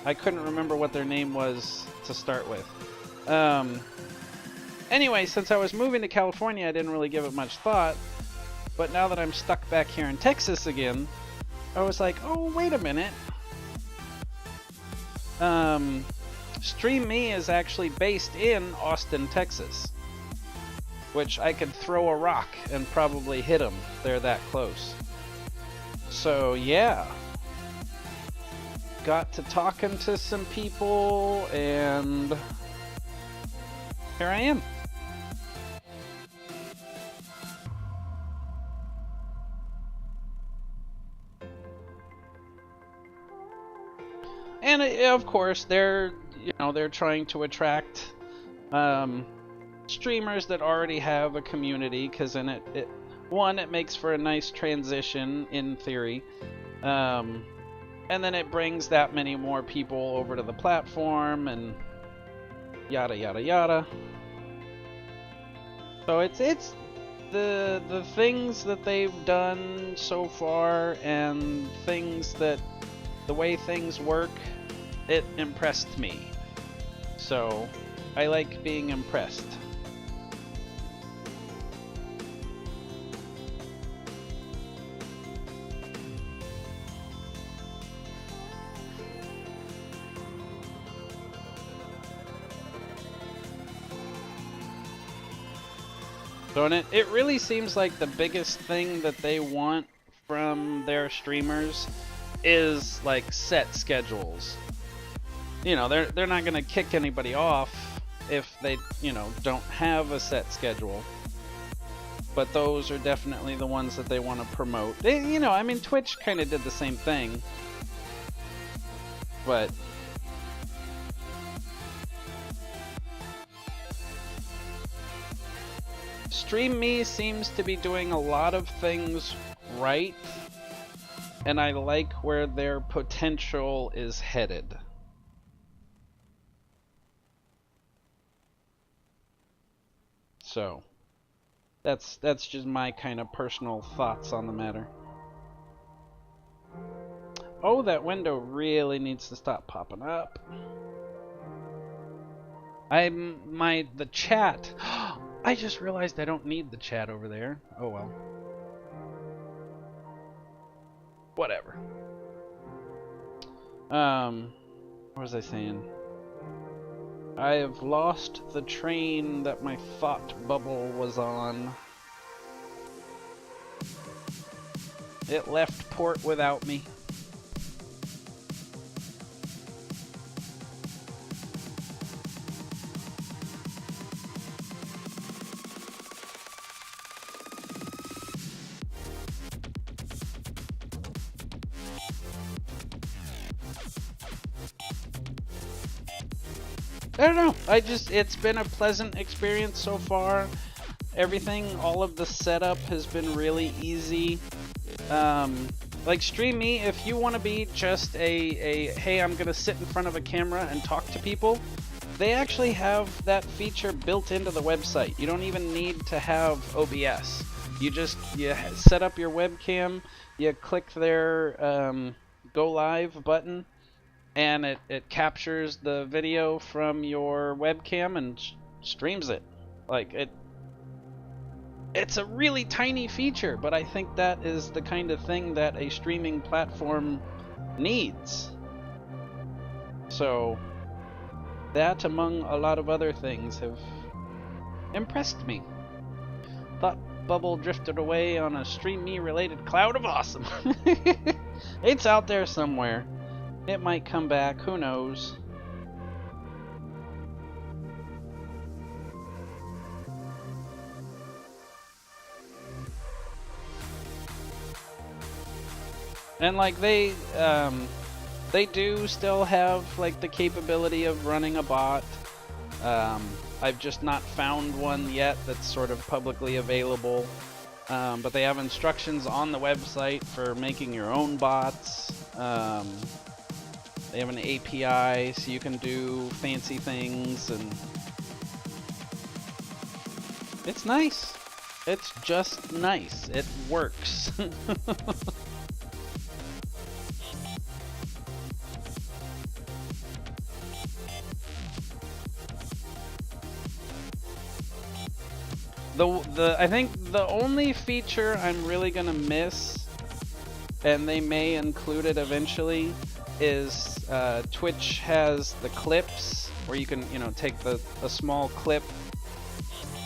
I couldn't remember what their name was to start with. Anyway, since I was moving to California, I didn't really give it much thought. But now that I'm stuck back here in Texas again, I was like, oh, wait a minute. StreamMe is actually based in Austin, Texas. Which I could throw a rock and probably hit them. They're that close. So, yeah. Got to talking to some people, and here I am. And of course, they're trying to attract streamers that already have a community, because then it makes for a nice transition in theory, and then it brings that many more people over to the platform, and yada yada yada. So it's the things that they've done so far, and the way things work, it impressed me. So I like being impressed. So it really seems like the biggest thing that they want from their streamers is like set schedules. You know, they're not gonna kick anybody off if they, don't have a set schedule. But those are definitely the ones that they want to promote. Twitch kind of did the same thing. But Stream Me seems to be doing a lot of things right, and I like where their potential is headed. So, that's just my kind of personal thoughts on the matter. Oh, that window really needs to stop popping up. The chat. I just realized I don't need the chat over there. Oh well. Whatever. What was I saying? I have lost the train that my thought bubble was on. It left port without me. I don't know. It's been a pleasant experience so far. Everything, all of the setup has been really easy. Like Stream Me, if you want to be just hey, I'm going to sit in front of a camera and talk to people, they actually have that feature built into the website. You don't even need to have OBS. You set up your webcam, you click their Go Live button, and it captures the video from your webcam and streams it. Like, it's a really tiny feature, but I think that is the kind of thing that a streaming platform needs. So, that among a lot of other things have impressed me. Thought Bubble drifted away on a Stream Me related cloud of awesome. It's out there somewhere. It might come back, who knows. And like they do still have like the capability of running a bot. I've just not found one yet that's sort of publicly available. But they have instructions on the website for making your own bots. They have an API so you can do fancy things, and it's nice. It's just nice. It works. I think the only feature I'm really gonna miss, and they may include it eventually, is Twitch has the clips where you can, take a small clip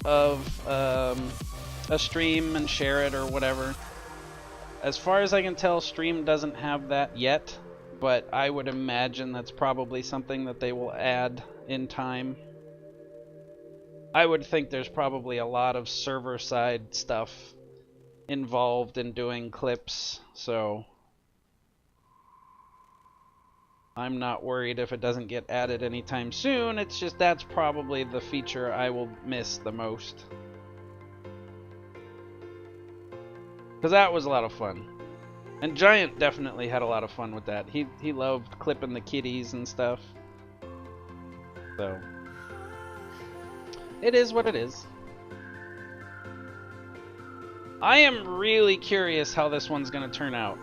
of a stream and share it or whatever. As far as I can tell, Stream doesn't have that yet, but I would imagine that's probably something that they will add in time. I would think there's probably a lot of server-side stuff involved in doing clips, so I'm not worried if it doesn't get added anytime soon. It's just that's probably the feature I will miss the most. Because that was a lot of fun. And Giant definitely had a lot of fun with that. He loved clipping the kitties and stuff. So it is what it is. I am really curious how this one's going to turn out.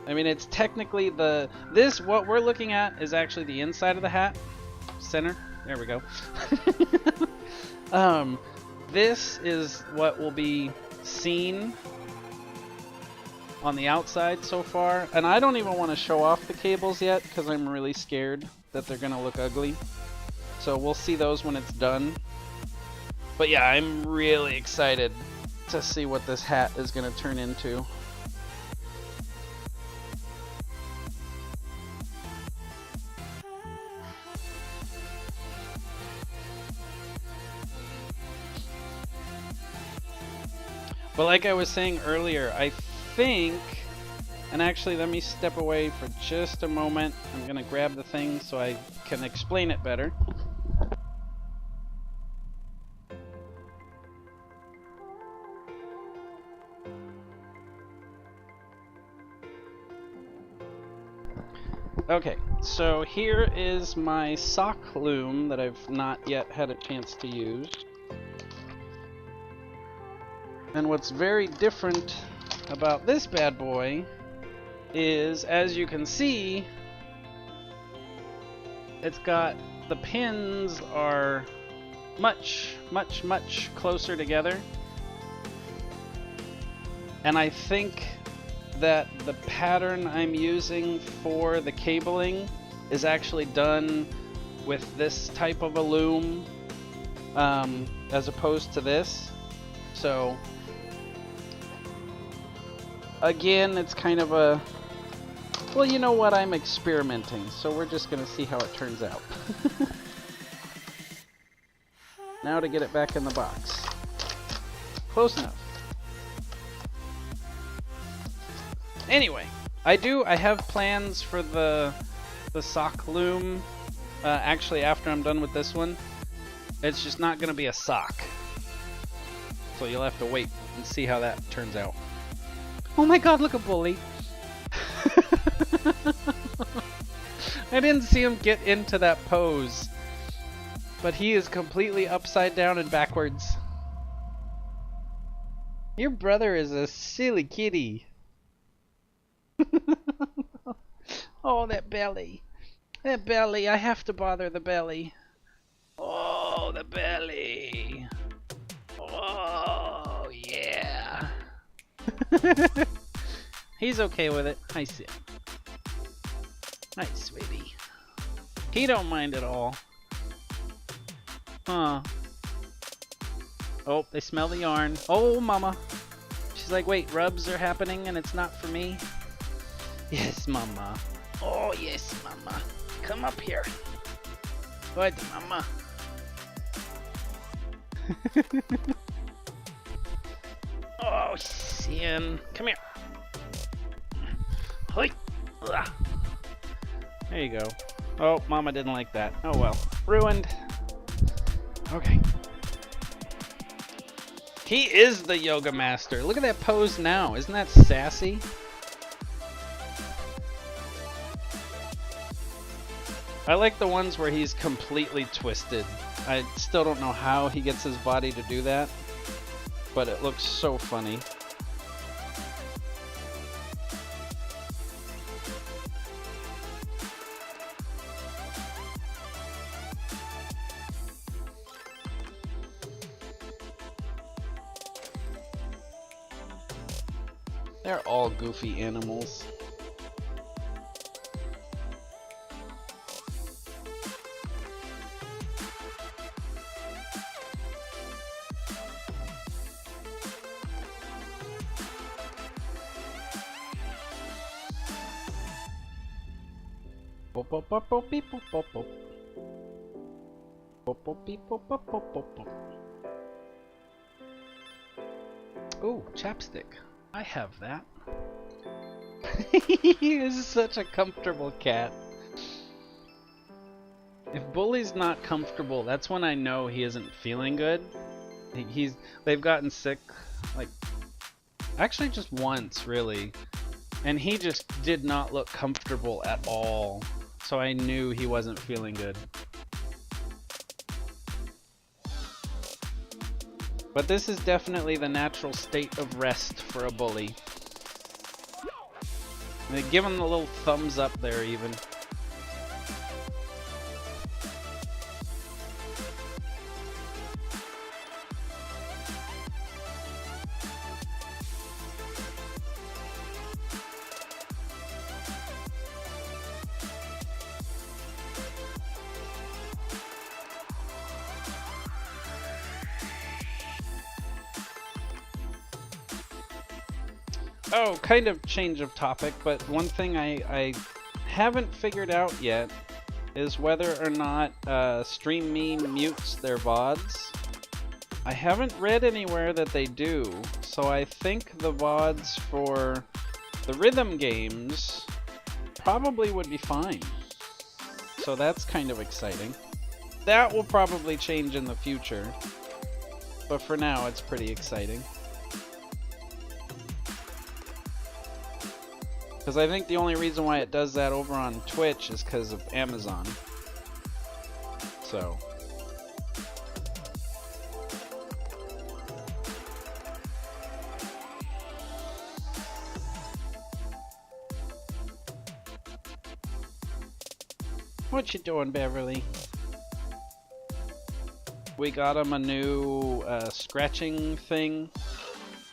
I mean, it's technically what we're looking at is actually the inside of the hat. Center. There we go. This is what will be seen on the outside so far. And I don't even want to show off the cables yet because I'm really scared that they're going to look ugly. So we'll see those when it's done. But yeah, I'm really excited to see what this hat is going to turn into. But like I was saying earlier, I think, and actually let me step away for just a moment. I'm going to grab the thing so I can explain it better. Okay, so here is my sock loom that I've not yet had a chance to use. And what's very different about this bad boy is, as you can see, it's got, the pins are much closer together. And I think that the pattern I'm using for the cabling is actually done with this type of a loom as opposed to this. So again, it's kind of a, well, you know what, I'm experimenting, so we're just gonna see how it turns out. Now to get it back in the box. Close enough. Anyway, I have plans for the sock loom. Actually, after I'm done with this one, it's just not gonna be a sock. So you'll have to wait and see how that turns out. Oh my god, look at Bully! I didn't see him get into that pose, but he is completely upside down and backwards. Your brother is a silly kitty. Oh, that belly. That belly, I have to bother the belly. Oh, the belly. Oh, yeah. He's okay with it. Hi, Sid. Hi, sweetie. He don't mind at all. Huh. Oh, they smell the yarn. Oh, mama. She's like, wait, rubs are happening and it's not for me? Yes, mama. Oh, yes, mama. Come up here. Good, mama. Oh, sin. Come here. Hoi. Ugh. There you go. Oh, mama didn't like that. Oh well. Ruined. Okay. He is the yoga master. Look at that pose now. Isn't that sassy? I like the ones where he's completely twisted. I still don't know how he gets his body to do that, but it looks so funny. They're all goofy animals. Oh, chapstick. I have that. He is such a comfortable cat. If Bully's not comfortable, that's when I know he isn't feeling good. They've gotten sick, like, actually just once, really. And he just did not look comfortable at all. So I knew he wasn't feeling good. But this is definitely the natural state of rest for a bully. And they give him the little thumbs up there even. Oh, kind of change of topic, but one thing I haven't figured out yet is whether or not Stream Me mutes their VODs. I haven't read anywhere that they do, so I think the VODs for the rhythm games probably would be fine. So that's kind of exciting. That will probably change in the future, but for now it's pretty exciting. Because I think the only reason why it does that over on Twitch is because of Amazon. So. What you doing, Beverly? We got him a new scratching thing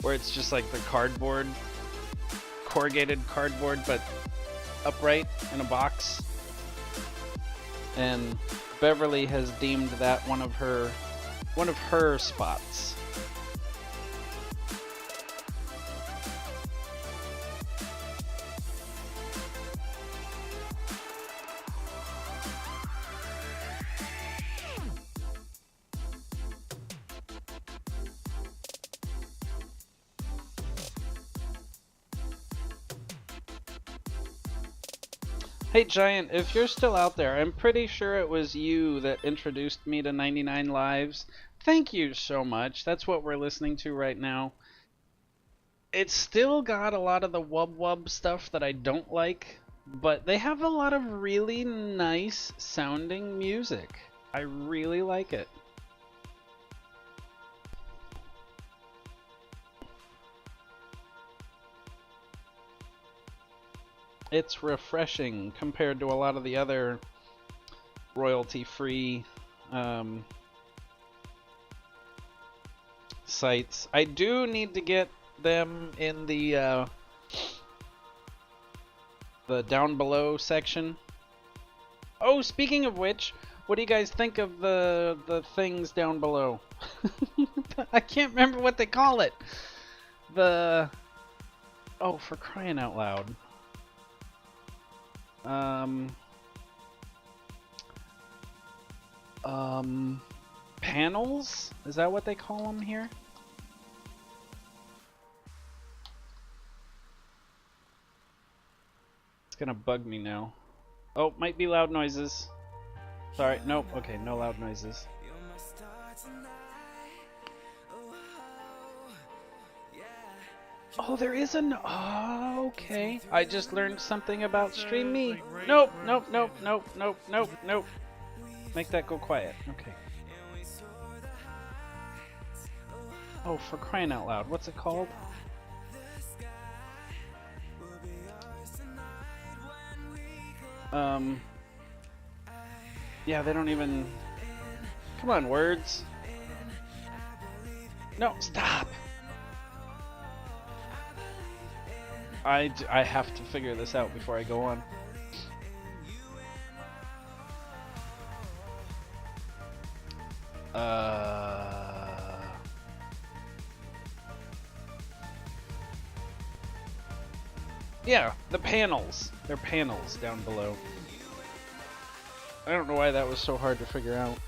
where it's just like the cardboard, corrugated cardboard, but upright in a box. And Beverly has deemed that one of her spots. Hey Giant, if you're still out there, I'm pretty sure it was you that introduced me to 99 Lives. Thank you so much. That's what we're listening to right now. It's still got a lot of the wub wub stuff that I don't like, but they have a lot of really nice sounding music. I really like it. It's refreshing compared to a lot of the other royalty-free sites. I do need to get them in the down below section. Oh, speaking of which, what do you guys think of the things down below? I can't remember what they call it. Oh, for crying out loud. Panels? Is that what they call them here? It's gonna bug me now. Oh, might be loud noises. Sorry, nope, okay, no loud noises. Oh, there is an... Oh, okay. I just learned something about Stream Me. Nope, nope, nope, nope, nope, nope, nope. Make that go quiet. Okay. Oh, for crying out loud. What's it called? Yeah, they don't even... Come on, words. No, stop! I have to figure this out before I go on. Yeah, the panels. They're panels down below. I don't know why that was so hard to figure out.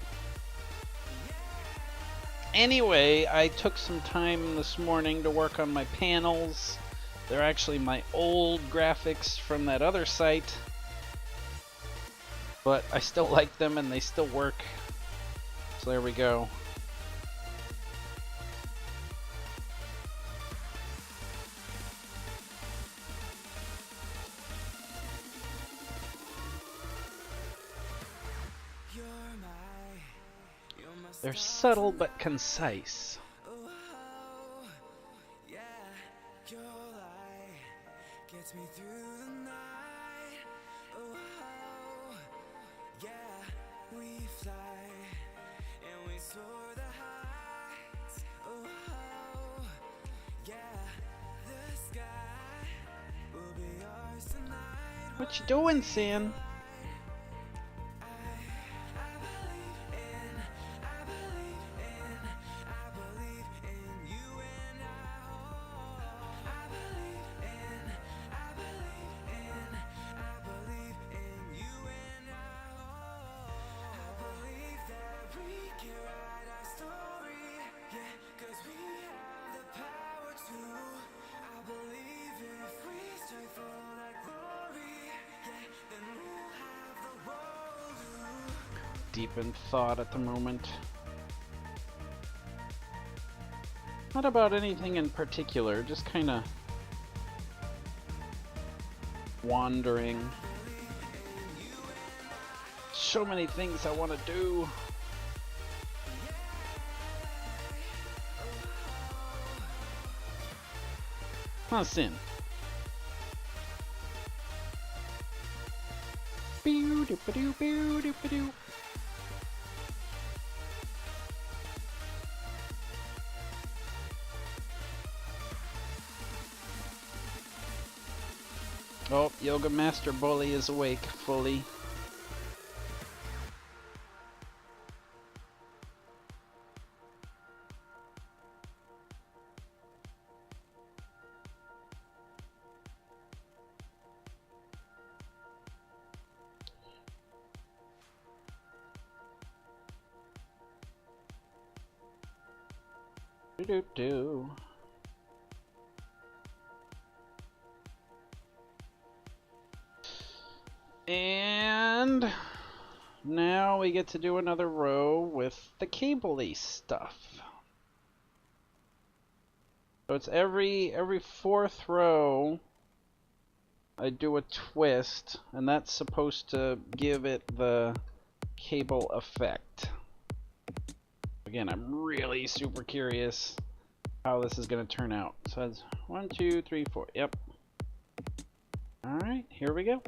Anyway, I took some time this morning to work on my panels. They're actually my old graphics from that other site, but I still like them and they still work. So there we go. They're subtle but concise. Me through the night. Oh, yeah, we fly and we soar the heights. Oh, yeah, the sky will be ours tonight. What you doing, Sam? Deep in thought at the moment. Not about anything in particular, just kind of wandering. So many things I want to do. Huh, Sin. Oh, Yoga Master Bully is awake fully. Do. And now we get to do another row with the cable-y stuff. So it's every fourth row I do a twist, and that's supposed to give it the cable effect. Again, I'm really super curious how this is going to turn out. So it's 1, 2, 3, 4. Yep. Alright, here we go.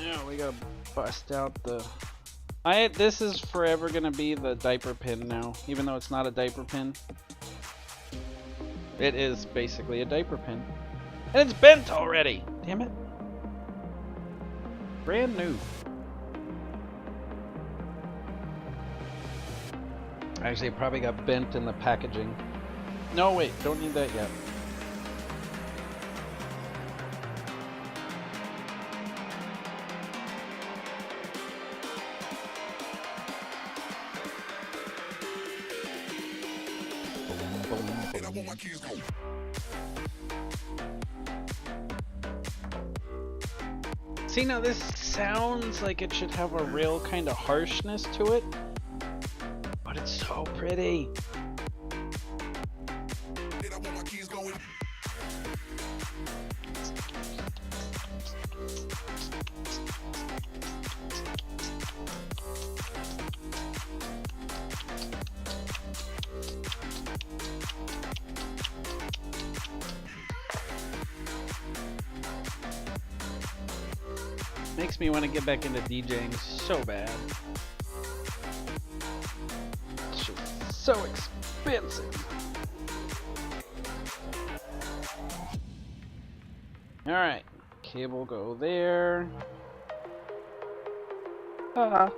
Yeah, we gotta bust out the... This is forever gonna be the diaper pin now, even though it's not a diaper pin. It is basically a diaper pin. And it's bent already! Damn it. Brand new. Actually, it probably got bent in the packaging. No, wait, don't need that yet. See, now this sounds like it should have a real kind of harshness to it, but it's so pretty. Makes me want to get back into DJing so bad. It's just so expensive. Alright, cable go there. Ah.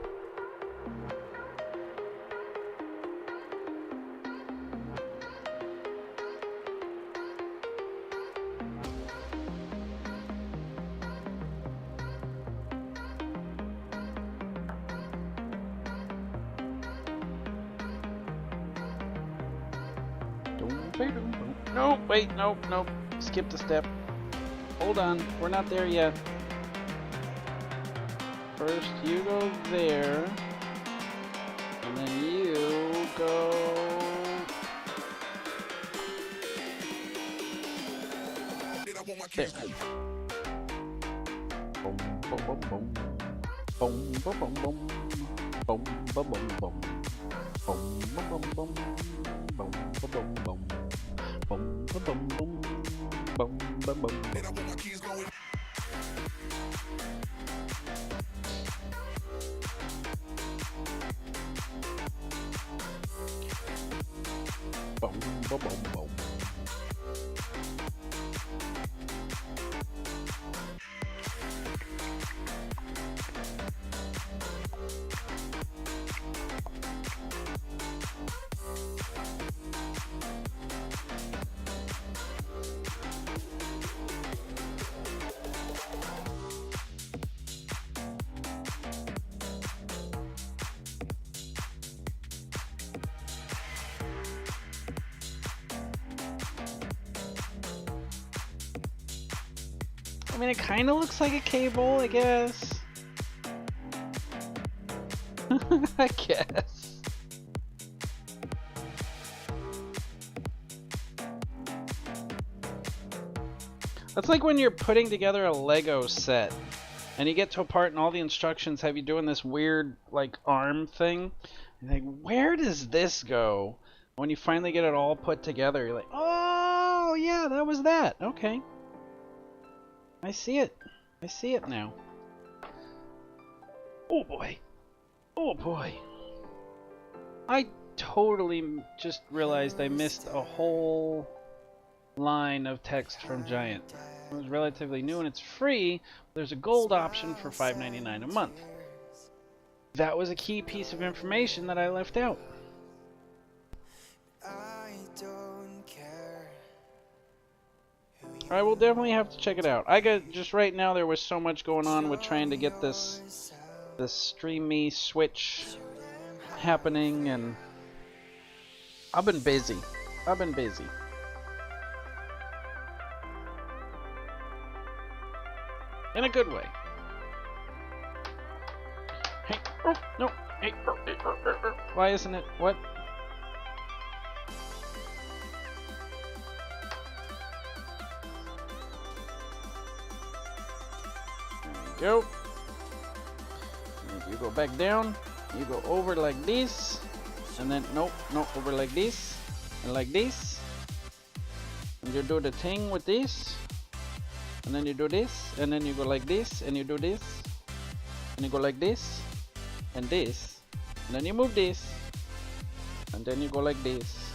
No, wait, nope. Skipped a step. Hold on, we're not there yet. First, you go there, and then you go... there. Boom, boom, boom, boom. Boom, boom, boom, boom. Boom, boom, boom, boom. Boom, boom, boom, boom. Boom, boom, boom, boom. Boom, boom, boom, boom. Boom, boom, boom. Boom, boom, boom, boom. I mean, it kind of looks like a cable, I guess. I guess. That's like when you're putting together a Lego set and you get to a part and all the instructions have you doing this weird like arm thing. You're like, where does this go? When you finally get it all put together, you're like, oh yeah, that was that. Okay. I see it. I see it now. Oh boy. Oh boy. I totally just realized I missed a whole line of text from Giant. It was relatively new and it's free. There's a gold option for $5.99 a month. That was a key piece of information that I left out. I will definitely have to check it out. I got just right now there was so much going on with trying to get this Stream Me Switch happening, and I've been busy. In a good way. Hey, oh, no. Hey, why isn't it? What? There you go. You go back down. You go over like this. And then, nope, over like this. And like this. And you do the thing with this. And then you do this, and then you go like this, and you do this, and you go like this, and this, and then you move this, and then you go like this.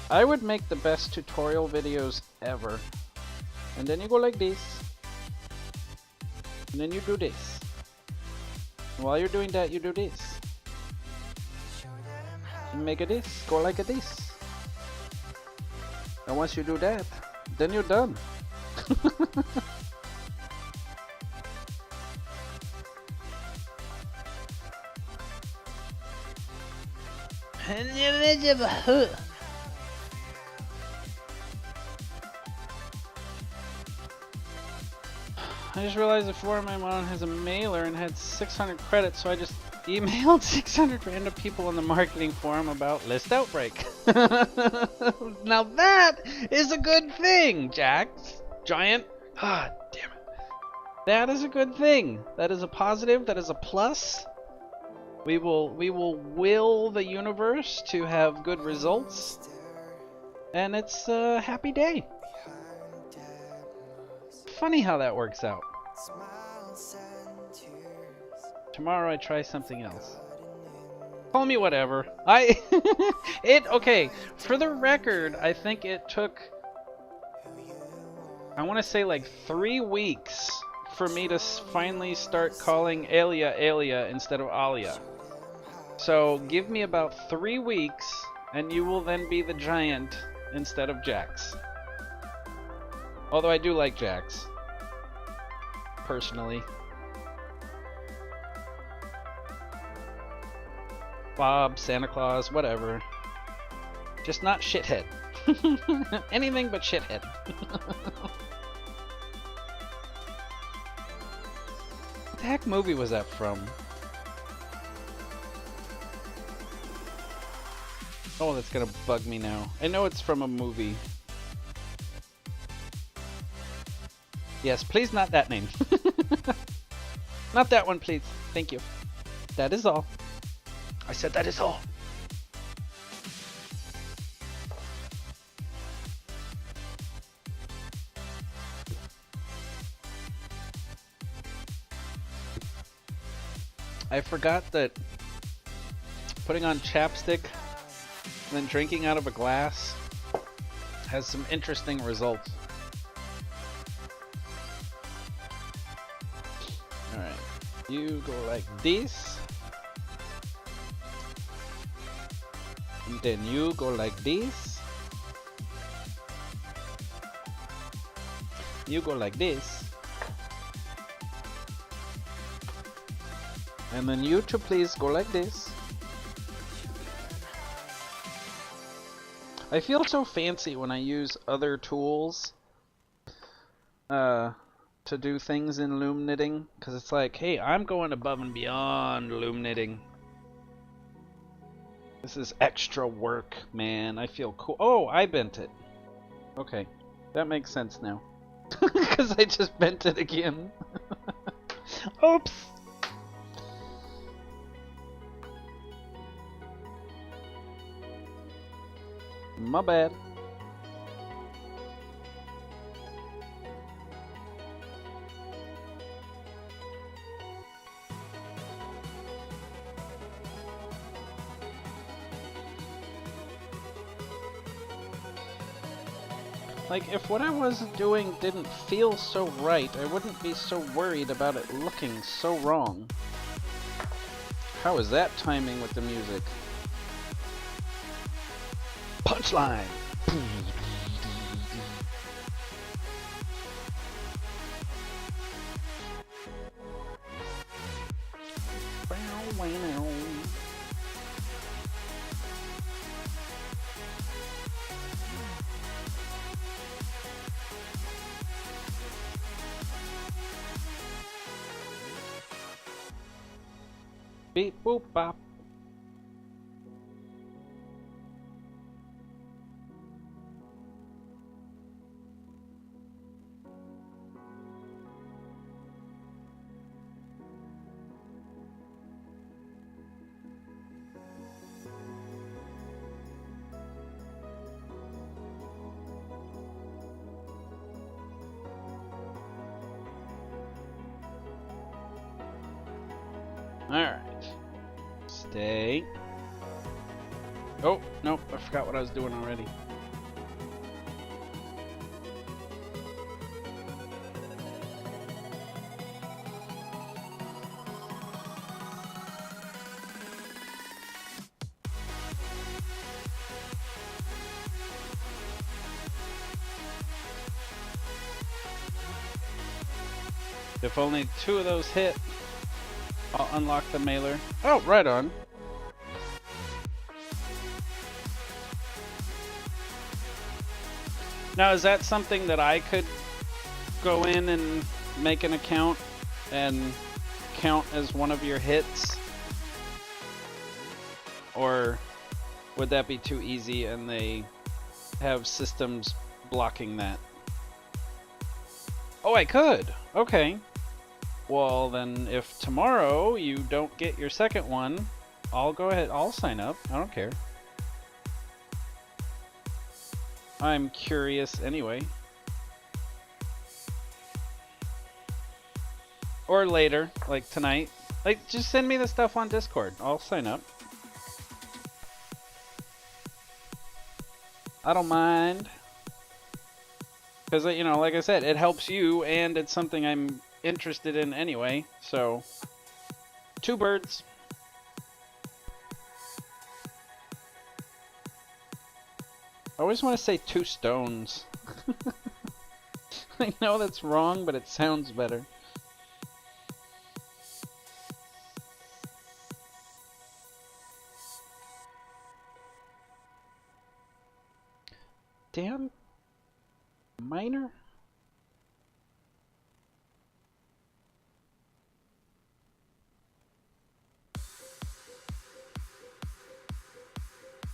I would make the best tutorial videos ever. And then you go like this, and then you do this. And while you're doing that, you do this. You make a this, go like a this. And once you do that, then you're done. I just realized the forum I'm on has a mailer and had 600 credits, so I just emailed 600 random people on the marketing forum about List Outbreak. Now that is a good thing, Jax. Giant. Ah, damn it. That is a good thing. That is a positive. That is a plus. We will the universe to have good results. And it's a happy day. Funny how that works out. Tomorrow I try something else. Call me whatever. Okay, for the record, I think it took, I want to say like 3 weeks for me to finally start calling Alia instead of Alia. So give me about 3 weeks and you will then be the Giant instead of Jax. Although I do like Jax. Personally. Bob, Santa Claus, whatever. Just not shithead. Anything but shithead. What the heck movie was that from? Oh, that's gonna bug me now. I know it's from a movie. Yes, please not that name. Not that one, please. Thank you. That is all. I said that is all. I forgot that putting on chapstick and then drinking out of a glass has some interesting results. Alright, you go like this. And then you go like this. You go like this. And then you two please go like this. I feel so fancy when I use other tools. to do things in loom knitting, because it's like, hey, I'm going above and beyond loom knitting. This is extra work, man. I feel cool. Oh, I bent it. Okay, that makes sense now. Because I just bent it again. Oops. My bad. Like, if what I was doing didn't feel so right, I wouldn't be so worried about it looking so wrong. How is that timing with the music? Punchline! Beep boop bop. Alright. Stay. Oh, nope, I forgot what I was doing already. If only 2 of those hit, I'll unlock the mailer. Oh, right on. Now, is that something that I could go in and make an account and count as one of your hits? Or would that be too easy and they have systems blocking that? Oh, I could. Okay. Well, then if tomorrow you don't get your second one, I'll go ahead. I'll sign up. I don't care. I'm curious anyway. Or later, like tonight. Like, just send me the stuff on Discord. I'll sign up. I don't mind. Because, you know, like I said, it helps you, and it's something I'm interested in anyway, so 2 birds. I always want to say 2 stones. I know that's wrong, but it sounds better. Damn minor?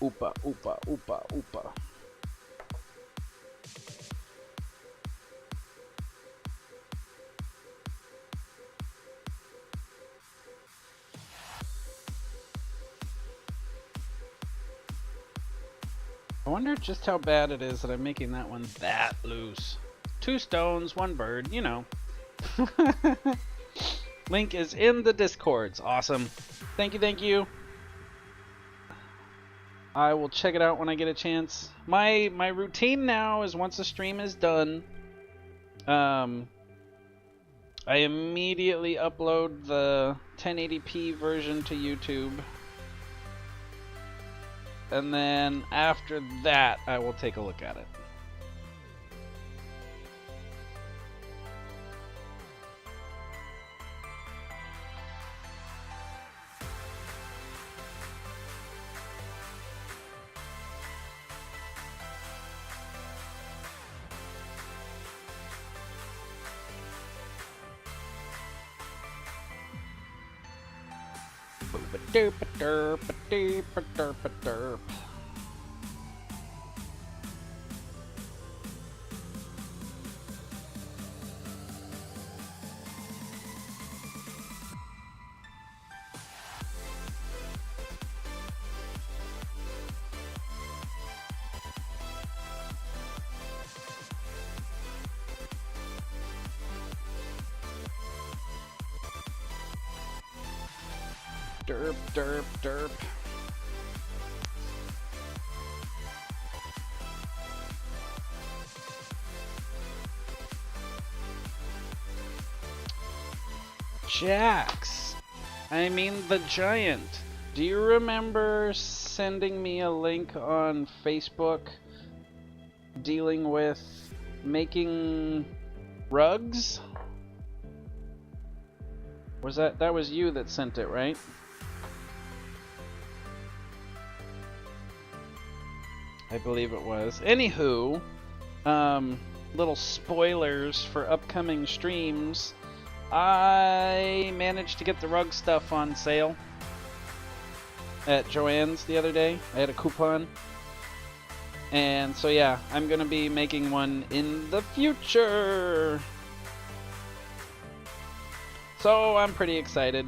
Oopa, oopa, oopa, oopa. I wonder just how bad it is that I'm making that one that loose. 2 stones, 1 bird, you know. Link is in the Discords. Awesome. Thank you, thank you. I will check it out when I get a chance. My routine now is once the stream is done, I immediately upload the 1080p version to YouTube. And then after that, I will take a look at it. Derp, derp, derp, derp, derp. Derp, derp, derp. Jax. I mean the giant. Do you remember sending me a link on Facebook dealing with making rugs? Was that was you that sent it, right? I believe it was. Anywho, little spoilers for upcoming streams. I managed to get the rug stuff on sale at Joann's the other day. I had a coupon. And so yeah, I'm gonna be making one in the future. So I'm pretty excited.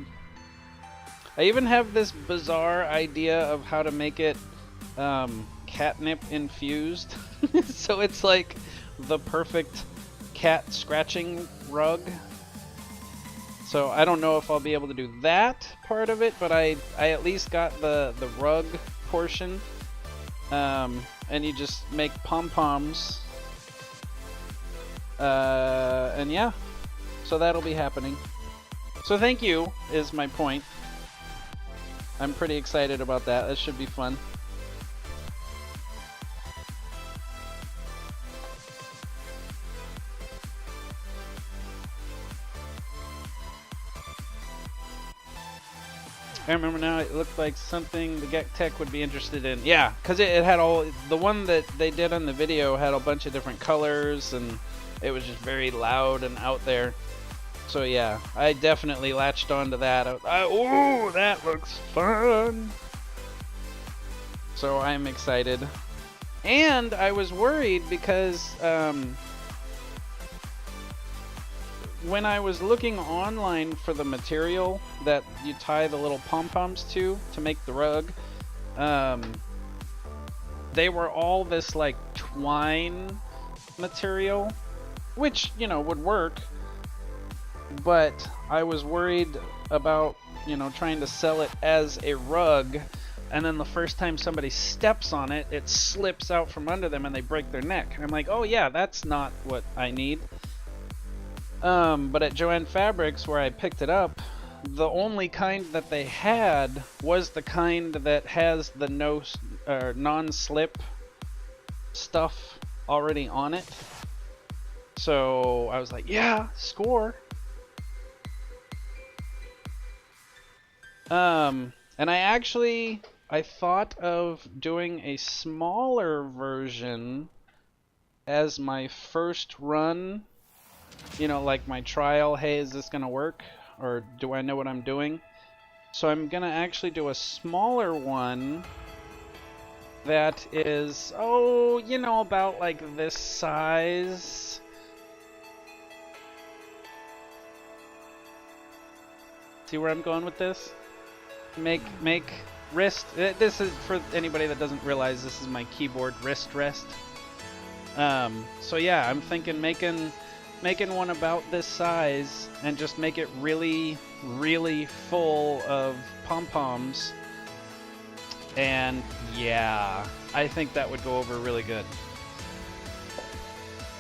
I even have this bizarre idea of how to make it catnip infused. So it's like the perfect cat scratching rug. So I don't know if I'll be able to do that part of it, but I at least got the rug portion. And you just make pom-poms. And yeah, so that'll be happening. So thank you is my point. I'm pretty excited about that. That should be fun. I remember now, it looked like something the gektek would be interested in. Yeah, because it had all... The one that they did on the video had a bunch of different colors, and it was just very loud and out there. So yeah, I definitely latched onto that. Oh, that looks fun! So I'm excited. And I was worried because... when I was looking online for the material that you tie the little pom-poms to make the rug, they were all this like twine material, which, you know, would work, but I was worried about, you know, trying to sell it as a rug, and then the first time somebody steps on it, it slips out from under them and they break their neck. And I'm like, oh yeah, that's not what I need. But at Joann Fabrics, where I picked it up, the only kind that they had was the kind that has the non-slip stuff already on it. So I was like, yeah, score. And I thought of doing a smaller version as my first run. You know, like my trial, hey, is this gonna work? Or do I know what I'm doing? So I'm gonna actually do a smaller one that is, oh, you know, about like this size. See where I'm going with this? Make wrist, this is for anybody that doesn't realize this is my keyboard wrist rest. So yeah, I'm thinking making one about this size and just make it really, really full of pom-poms. And yeah, I think that would go over really good.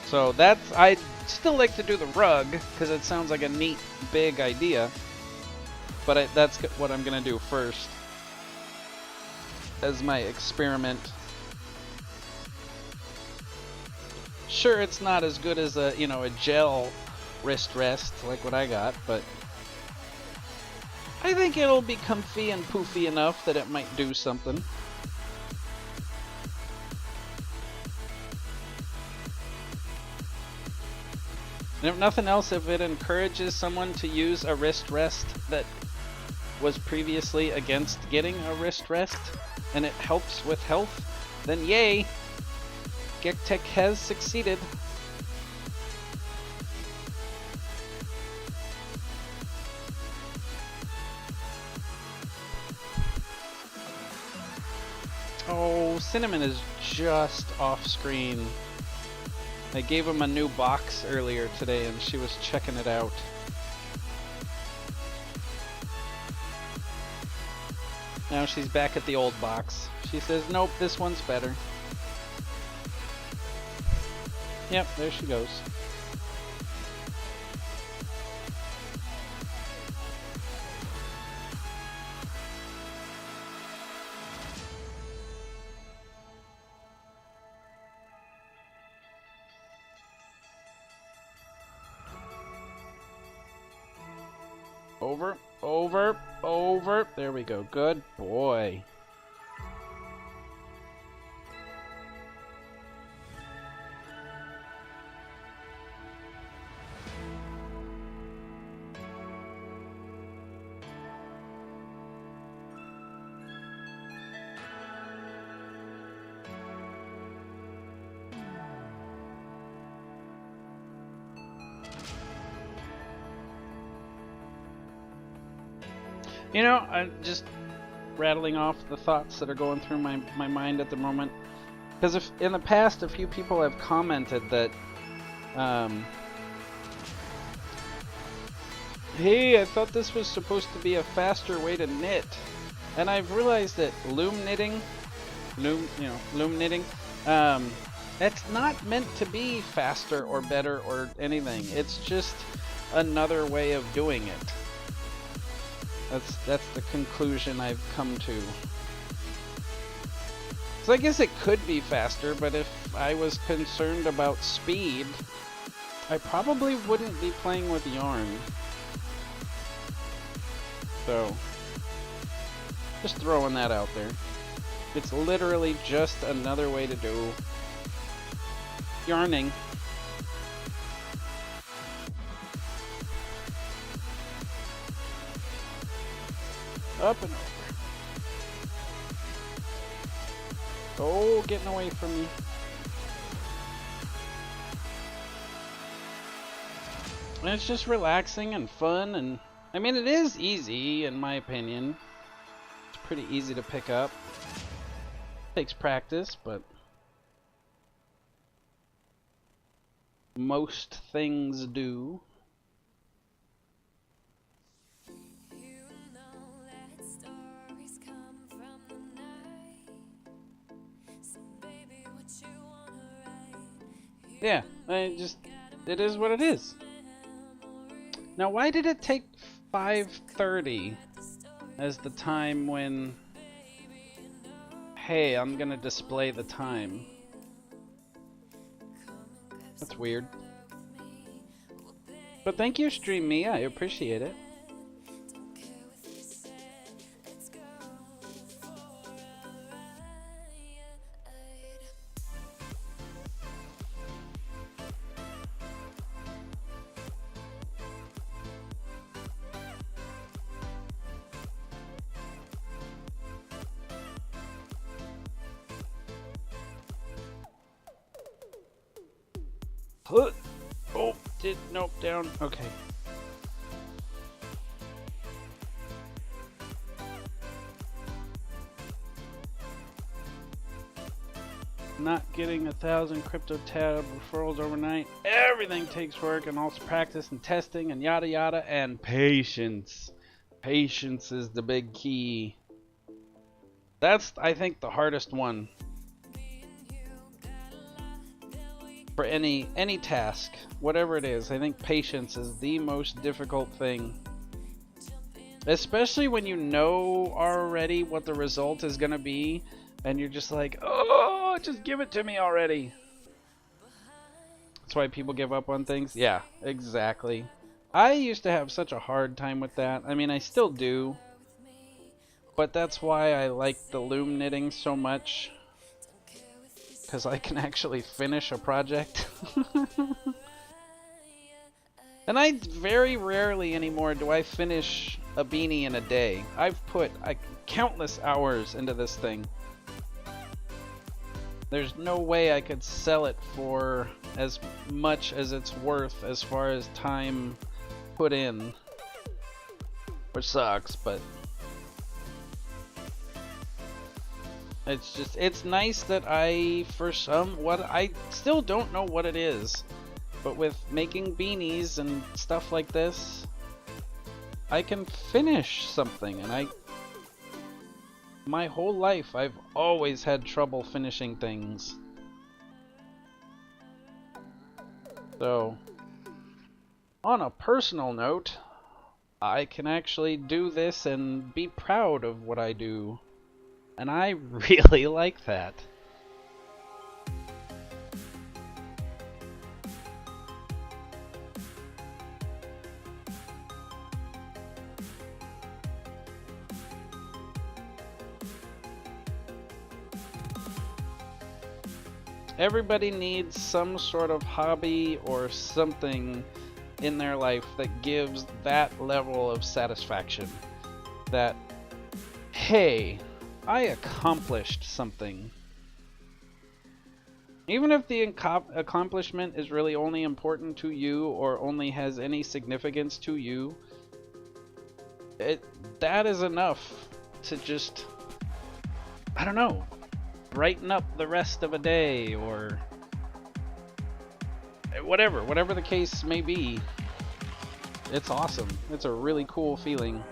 So that's, I'd still like to do the rug because it sounds like a neat, big idea. But that's what I'm gonna do first as my experiment. Sure, it's not as good as a, you know, a gel wrist rest like what I got, but I think it'll be comfy and poofy enough that it might do something. And if nothing else, if it encourages someone to use a wrist rest that was previously against getting a wrist rest and it helps with health, then yay! Gektek has succeeded. Oh, Cinnamon is just off screen. I gave him a new box earlier today and she was checking it out. Now she's back at the old box. She says, nope, this one's better. Yep, there she goes. Over, over, over. There we go. Good boy. You know, I'm just rattling off the thoughts that are going through my mind at the moment. Because if in the past a few people have commented that, hey, I thought this was supposed to be a faster way to knit. And I've realized that loom knitting, it's not meant to be faster or better or anything. It's just another way of doing it. That's the conclusion I've come to. So I guess it could be faster, but if I was concerned about speed, I probably wouldn't be playing with yarn. So, just throwing that out there. It's literally just another way to do yarning. Up and over. Oh, getting away from me. And it's just relaxing and fun, and I mean, it is easy in my opinion. It's pretty easy to pick up. Takes practice, but most things do. Yeah, it is what it is. Now, why did it take 5:30 as the time when, hey, I'm gonna display the time? That's weird. But thank you, Stream Me, I appreciate it. Oh, nope, down. Okay. Not getting 1,000 crypto tab referrals overnight. Everything takes work and also practice and testing and yada yada and patience. Patience is the big key. That's, I think, the hardest one. For any task, whatever it is, I think patience is the most difficult thing. Especially when you know already what the result is going to be, and you're just like, oh, just give it to me already. That's why people give up on things. Yeah, exactly. I used to have such a hard time with that. I mean, I still do. But that's why I like the loom knitting so much. Because I can actually finish a project. And I very rarely anymore do I finish a beanie in a day. I've put countless hours into this thing. There's no way I could sell it for as much as it's worth as far as time put in. Which sucks, but it's just, it's nice that I still don't know what it is, but with making beanies and stuff like this, I can finish something. And my whole life I've always had trouble finishing things. So, on a personal note, I can actually do this and be proud of what I do. And I really like that. Everybody needs some sort of hobby or something in their life that gives that level of satisfaction. That, hey, I accomplished something. Even if the accomplishment is really only important to you or only has any significance to you, that is enough to just, I don't know, brighten up the rest of a day, or whatever the case may be. It's awesome. It's a really cool feeling.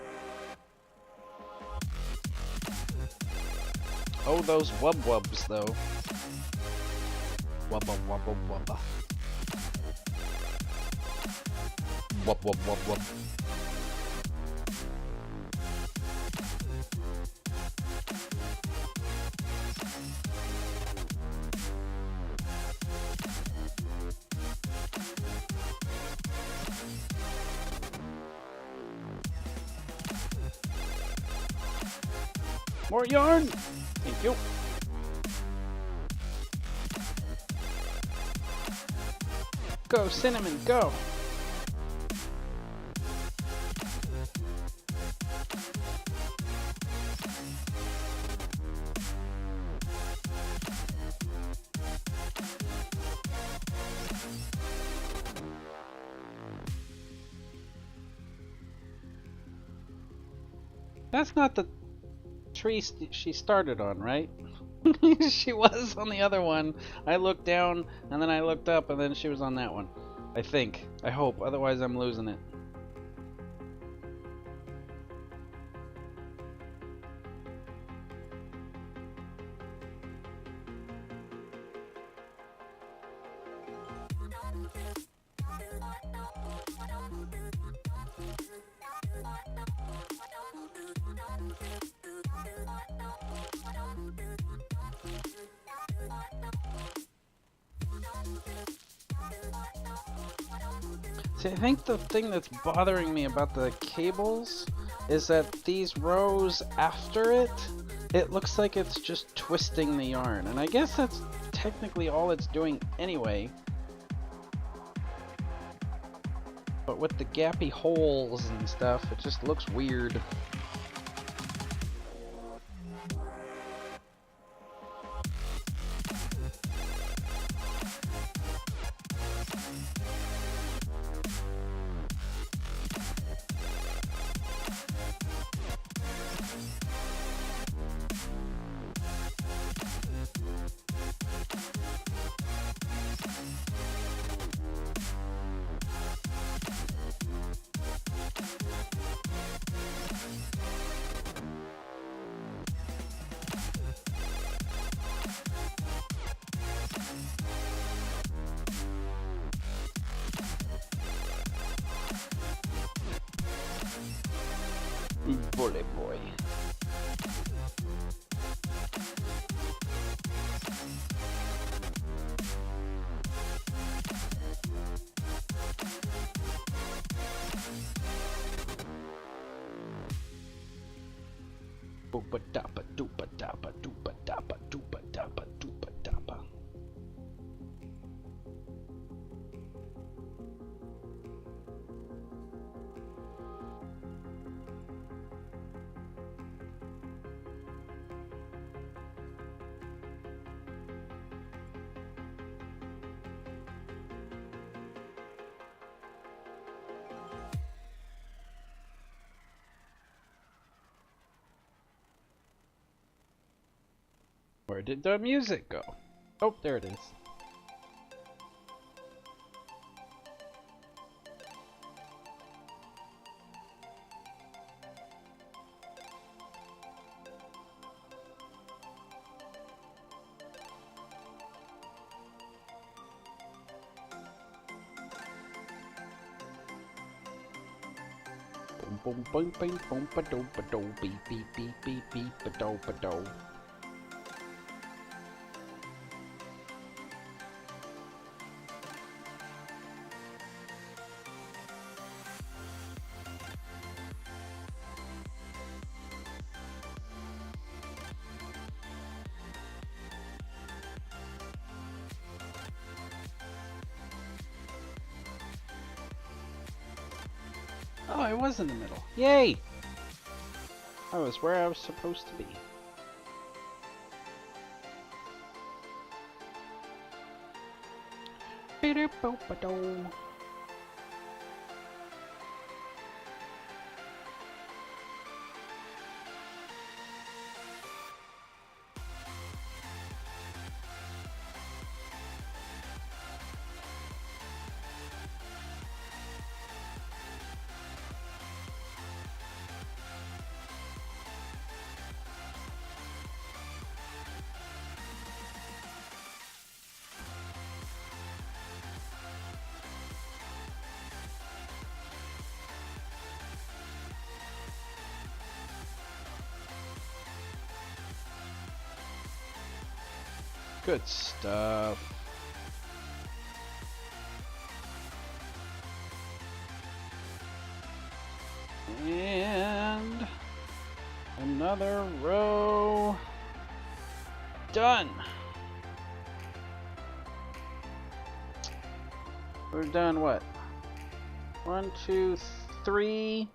Oh, those wub-wubs, though. Wubba wubba wubba. Wub wub wub wub. More yarn! Thank you. Go, Cinnamon, go! That's not the tree she started on, right? She was on the other one. I looked down, and then I looked up, and then she was on that one. I think. I hope. Otherwise, I'm losing it. See, I think the thing that's bothering me about the cables is that these rows after it, it looks like it's just twisting the yarn. And I guess that's technically all it's doing anyway. But with the gappy holes and stuff, it just looks weird. Bully boy. Doopa dapa doopa dapa doopa dapa doopa dapa doopa dapa. Where did the music go? Oh, there it is. Boom boom boom boom ba do ba do beep beep beep beep beep ba do ba do. Oh, I was in the middle. Yay! I was where I was supposed to be. Beep-doop-boop-a-doo. Good stuff. And another row done. We're done what? 1, 2, 3.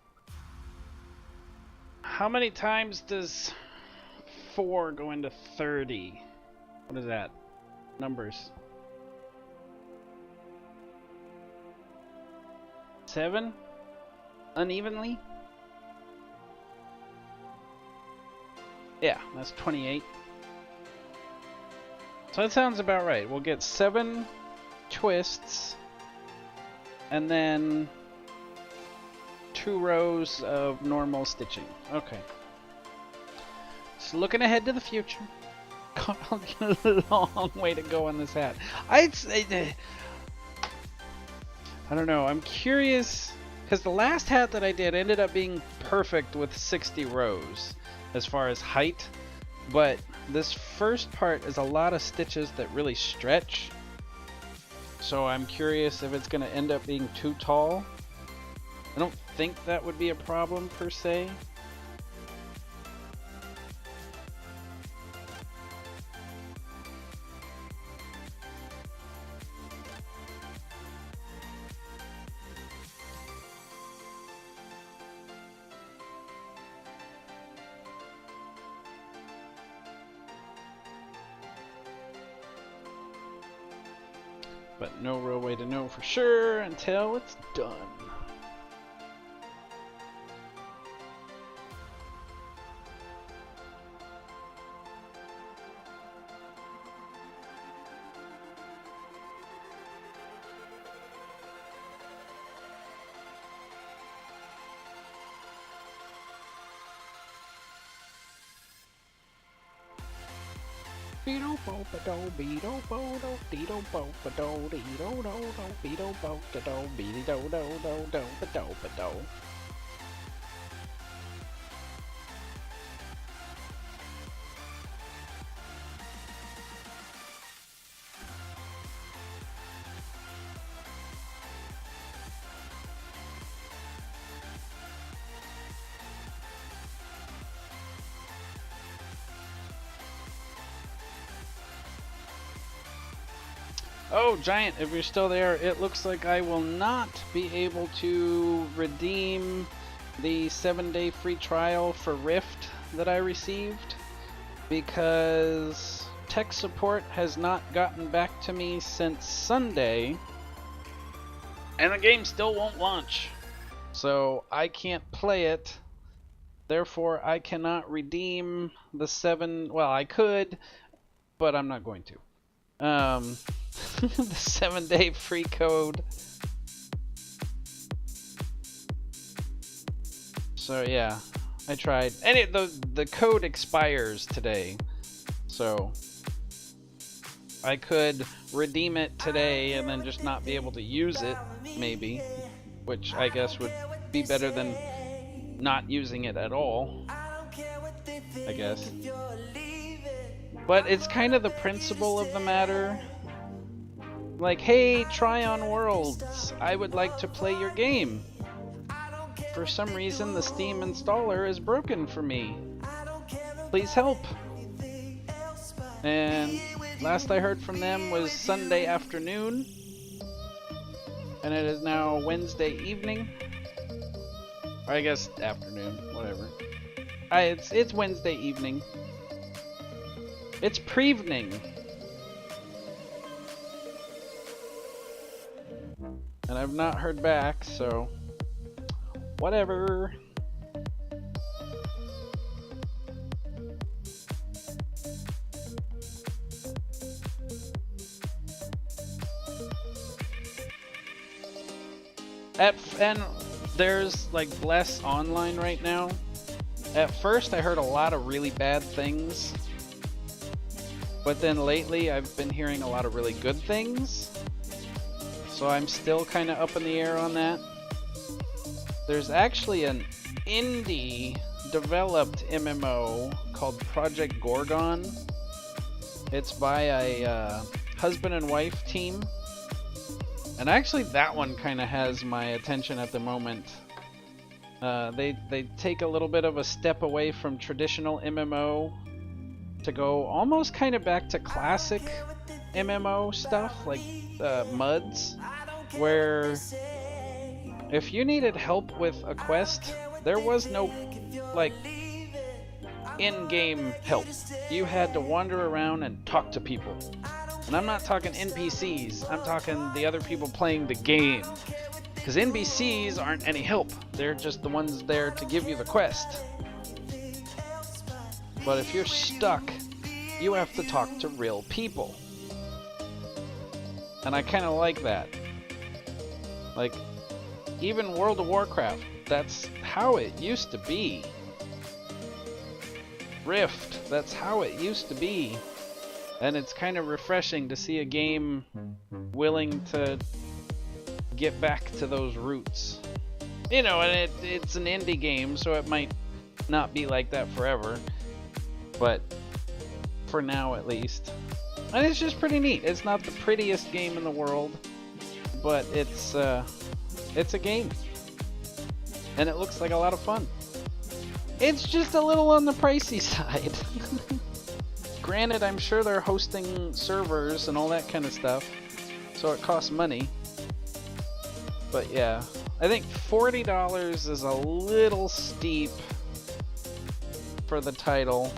How many times does 4 go into 30? What is that? Numbers. 7? Unevenly? Yeah, that's 28. So that sounds about right. We'll get 7 twists and then 2 rows of normal stitching. Okay. So looking ahead to the future. I'll get a long way to go on this hat. I'd say, I don't know. I'm curious because the last hat that I did ended up being perfect with 60 rows as far as height, but this first part is a lot of stitches that really stretch. So I'm curious if it's going to end up being too tall. I don't think that would be a problem per se. But no real way to know for sure until it's done. Beedo bo ba do beedo bo do deedo bo ba do deedo do do beedo bo da do beedy do do do do ba do ba do. Oh, Giant, if you're still there, it looks like I will not be able to redeem the 7-day free trial for Rift that I received because tech support has not gotten back to me since Sunday and the game still won't launch. So I can't play it. Therefore, I cannot redeem the 7. Well, I could. but I'm not going to. The 7-day free code. So yeah, I tried, and the code expires today, so I could redeem it today and then just not be able to use it, maybe, which I guess would be better than not using it at all, I guess. But it's kind of the principle of the matter. Like, hey, try on worlds, I would like to play your game. For some reason, the Steam installer is broken for me. Please help. And last I heard from them was Sunday afternoon. And it is now Wednesday evening. Or I guess afternoon, whatever. It's Wednesday evening. It's prevening. And I've not heard back, so whatever. And there's like less online right now. At first I heard a lot of really bad things, but then lately I've been hearing a lot of really good things. So I'm still kind of up in the air on that. There's actually an indie developed MMO called Project Gorgon. It's by a husband and wife team. And actually that one kind of has my attention at the moment. They take a little bit of a step away from traditional MMO to go almost kind of back to classic MMO stuff, like MUDs, where if you needed help with a quest, there was no like in-game help. You had to wander around and talk to people. And I'm not talking NPCs, I'm talking the other people playing the game. Because NPCs aren't any help, they're just the ones there to give you the quest. But if you're stuck, you have to talk to real people. And I kind of like that. Like, even World of Warcraft, that's how it used to be. Rift, that's how it used to be. And it's kind of refreshing to see a game willing to get back to those roots. You know, and it's an indie game, so it might not be like that forever. But for now, at least. And it's just pretty neat. It's not the prettiest game in the world, but it's a game. And it looks like a lot of fun. It's just a little on the pricey side. Granted, I'm sure they're hosting servers and all that kind of stuff, so it costs money. But yeah, I think $40 is a little steep for the title.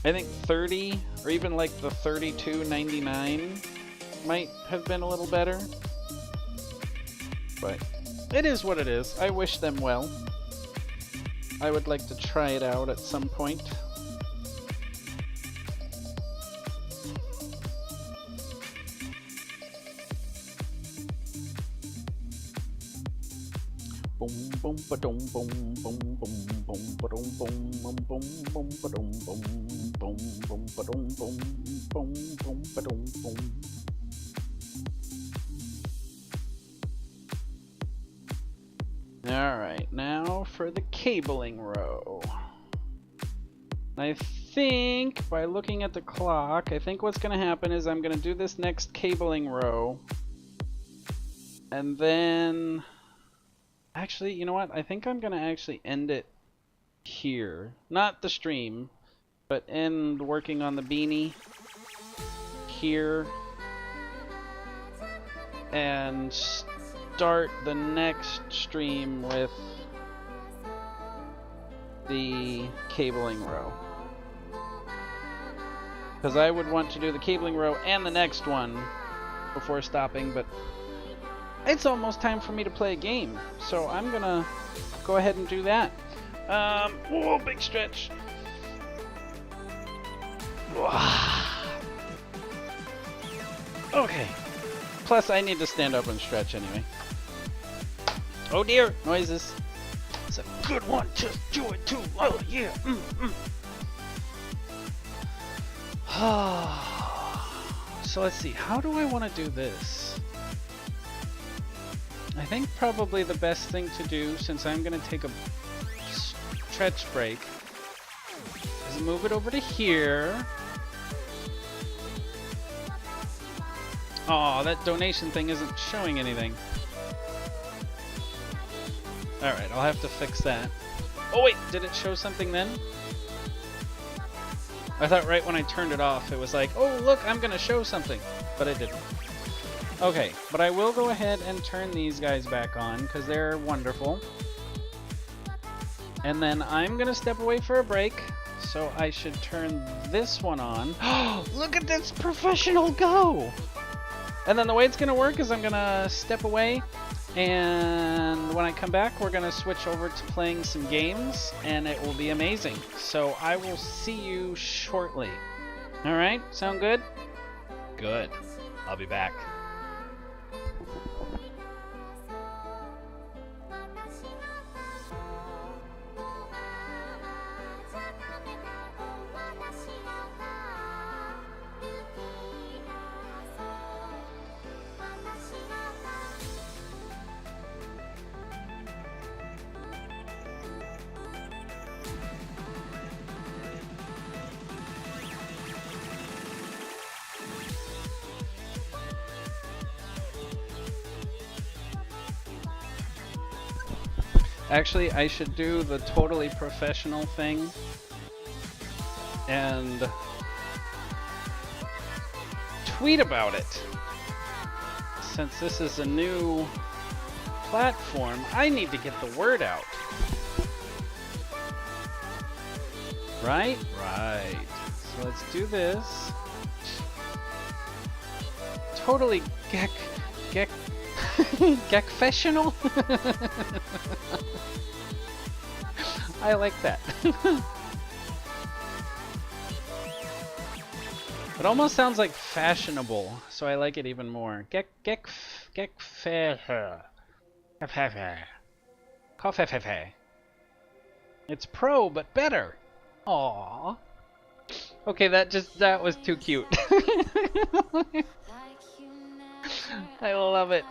I think 30 or even like the $32.99 might have been a little better. But it is what it is. I wish them well. I would like to try it out at some point. Boom boom ba dum boom boom boom boom ba dum boom boom boom ba dum boom boom boom ba dum boom boom boom ba dum boom. All right, now for the cabling row. I think by looking at the clock, I think what's going to happen is I'm going to do this next cabling row, and then actually, you know what? I think I'm going to actually end it here. Not the stream, but end working on the beanie here. And start the next stream with the cabling row. Because I would want to do the cabling row and the next one before stopping, but it's almost time for me to play a game, so I'm gonna go ahead and do that. Whoa, big stretch. Okay. Plus, I need to stand up and stretch anyway. Oh dear, noises. It's a good one. Just do it too. Oh yeah. So let's see. How do I want to do this? I think probably the best thing to do, since I'm going to take a stretch break, is move it over to here. Oh, that donation thing isn't showing anything. Alright, I'll have to fix that. Oh wait, did it show something then? I thought right when I turned it off it was like, oh look, I'm gonna show something. But it didn't. Okay, but I will go ahead and turn these guys back on because they're wonderful. And then I'm gonna step away for a break. So I should turn this one on. Look at this professional go! And then the way it's gonna work is I'm gonna step away, and when I come back we're gonna switch over to playing some games, and it will be amazing. So I will see you shortly. Alright, sound good? Good. I'll be back. Actually, I should do the totally professional thing and tweet about it. Since this is a new platform, I need to get the word out. Right? Right. So let's do this. Totally gekfessional? I like that. It almost sounds like fashionable, so I like it even more. It's pro, but better. Aww. Okay, that was too cute. I love it.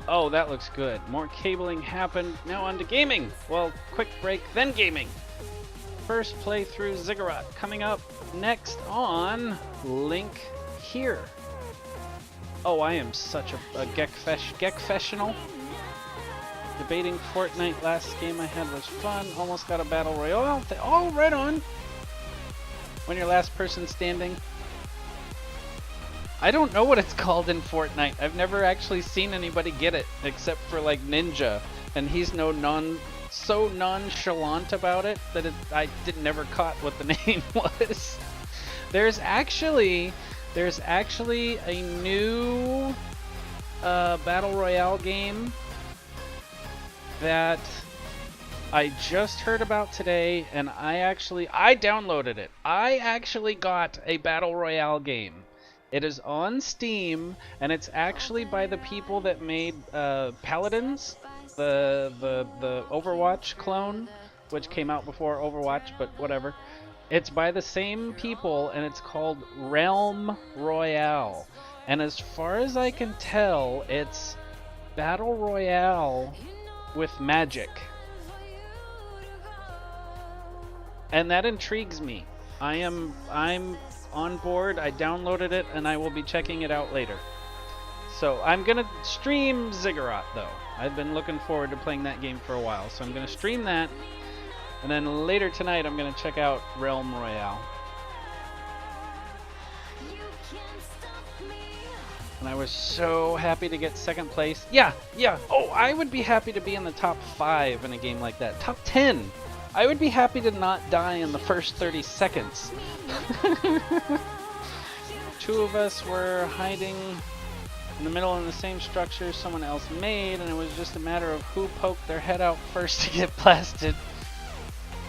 Oh, that looks good. More cabling happened. Now on to gaming. Well, quick break, then gaming. First playthrough Ziggurat coming up next on Link here. Oh, I am such a gekfessional. Debating Fortnite. Last game I had was fun. Almost got a battle royale. Oh, right on. When you're last person standing. I don't know what it's called in Fortnite. I've never actually seen anybody get it, except for like Ninja, and he's so nonchalant about it that I never caught what the name was. There's actually a new battle royale game that I just heard about today, and I downloaded it. I actually got a battle royale game. It is on Steam, and it's actually by the people that made Paladins, the Overwatch clone, which came out before Overwatch, but whatever. It's by the same people, and it's called Realm Royale. And as far as I can tell, it's battle royale with magic. And that intrigues me. I'm on board. I downloaded it, and I will be checking it out later. So I'm gonna stream Ziggurat though. I've been looking forward to playing that game for a while, so I'm gonna stream that, And then later tonight, I'm going to check out Realm Royale. You can't stop me. And I was so happy to get second place. Yeah. Oh, I would be happy to be in the top 5 in a game like that. Top 10. I would be happy to not die in the first 30 seconds. 2 of us were hiding in the middle in the same structure someone else made, and it was just a matter of who poked their head out first to get blasted,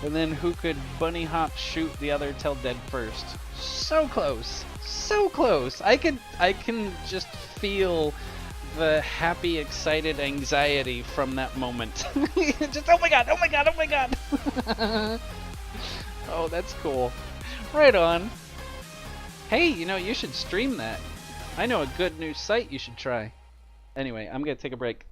and then who could bunny hop shoot the other till dead first. So close. So close. I can just feel the happy, excited anxiety from that moment. Just, oh my god, oh my god, oh my god. Oh, that's cool. Right on. Hey, you know, you should stream that. I know a good new site you should try. Anyway, I'm gonna take a break.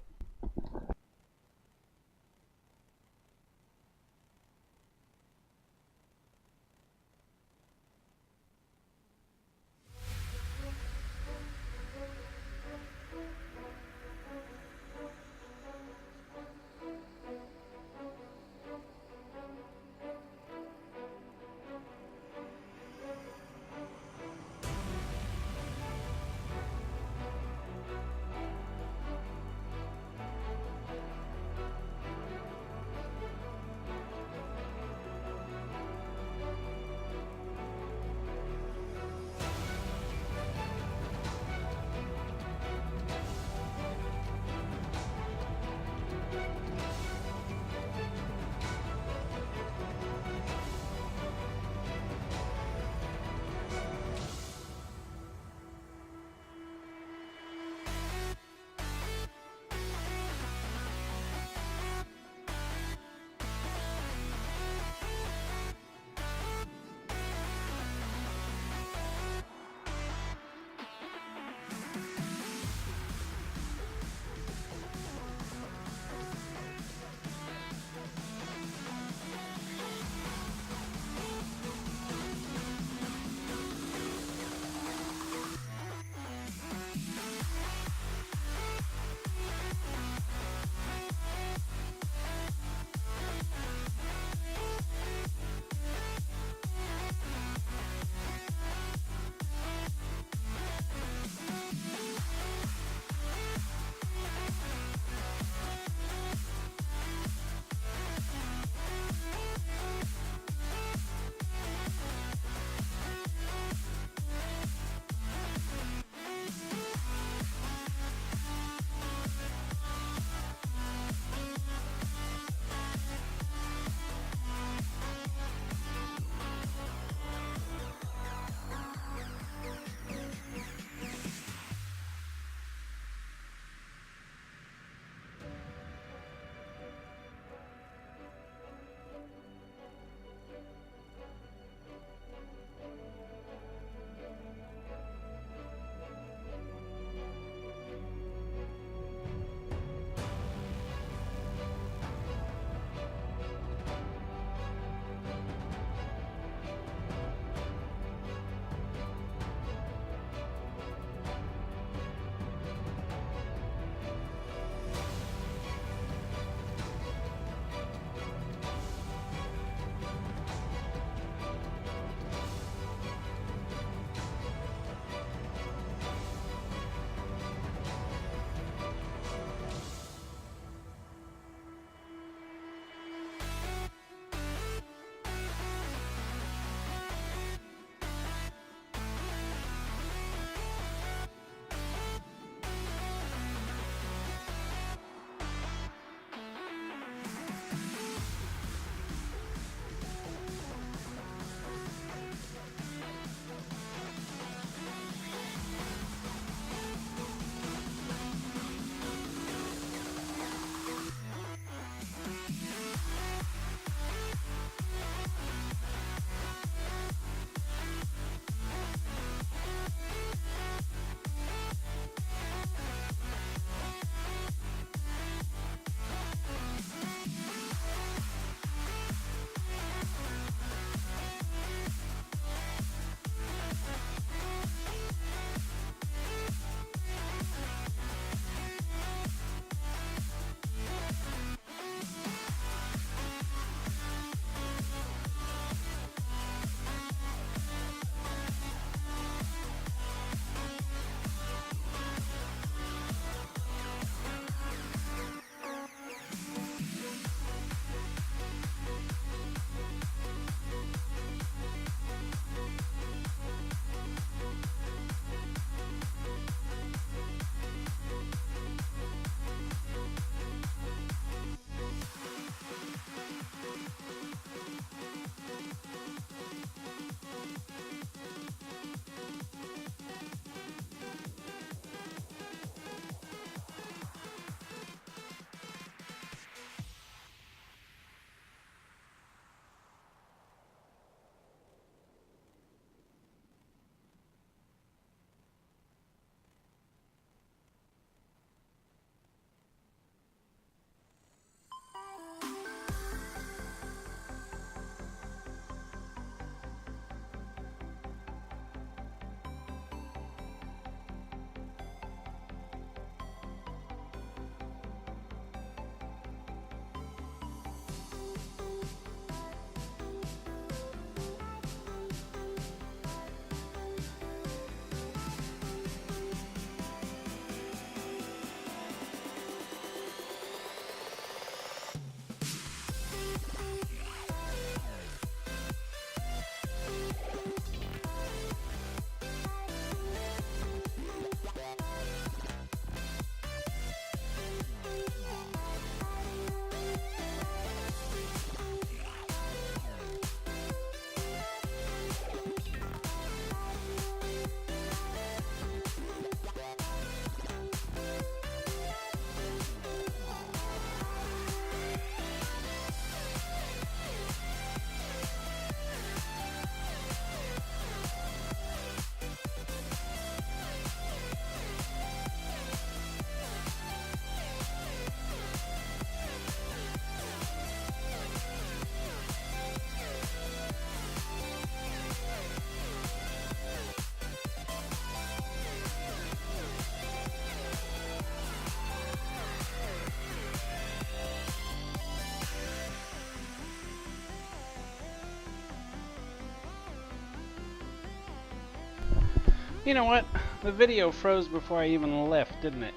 You know what? The video froze before I even left, didn't it?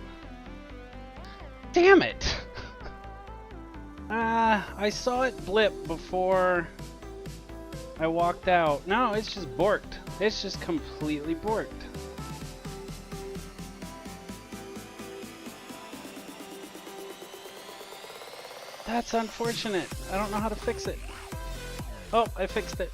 Damn it! I saw it blip before I walked out. No, it's just borked. It's just completely borked. That's unfortunate. I don't know how to fix it. Oh, I fixed it.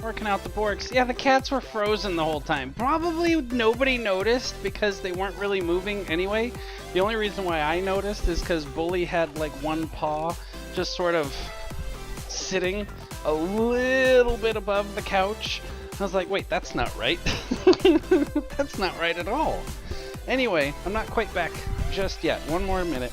Working out the borks. Yeah, the cats were frozen the whole time. Probably nobody noticed because they weren't really moving anyway. The only reason why I noticed is because Bully had like one paw just sort of sitting a little bit above the couch. I was like, wait, that's not right. That's not right at all. Anyway, I'm not quite back just yet. One more minute.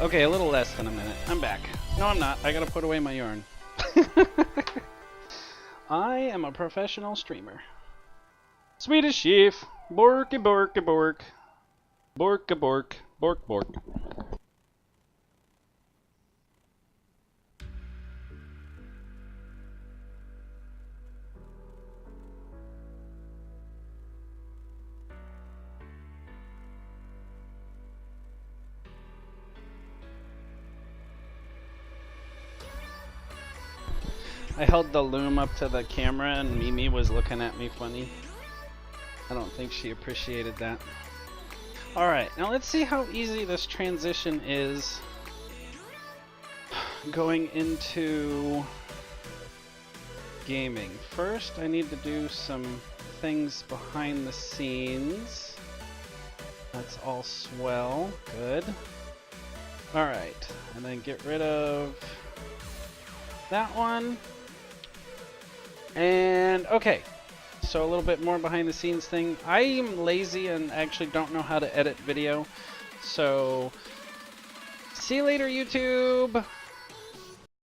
Okay, a little less than a minute. I'm back. No, I'm not. I gotta put away my yarn. I am a professional streamer. Swedish Chef. Borky borky bork. Borka bork. Bork bork. I held the loom up to the camera and Mimi was looking at me funny. I don't think she appreciated that. Alright, now let's see how easy this transition is going into gaming. First, I need to do some things behind the scenes. That's all swell. Good. Alright, and then get rid of that one. And okay, so a little bit more behind the scenes thing. I am lazy and actually don't know how to edit video, so see you later, YouTube.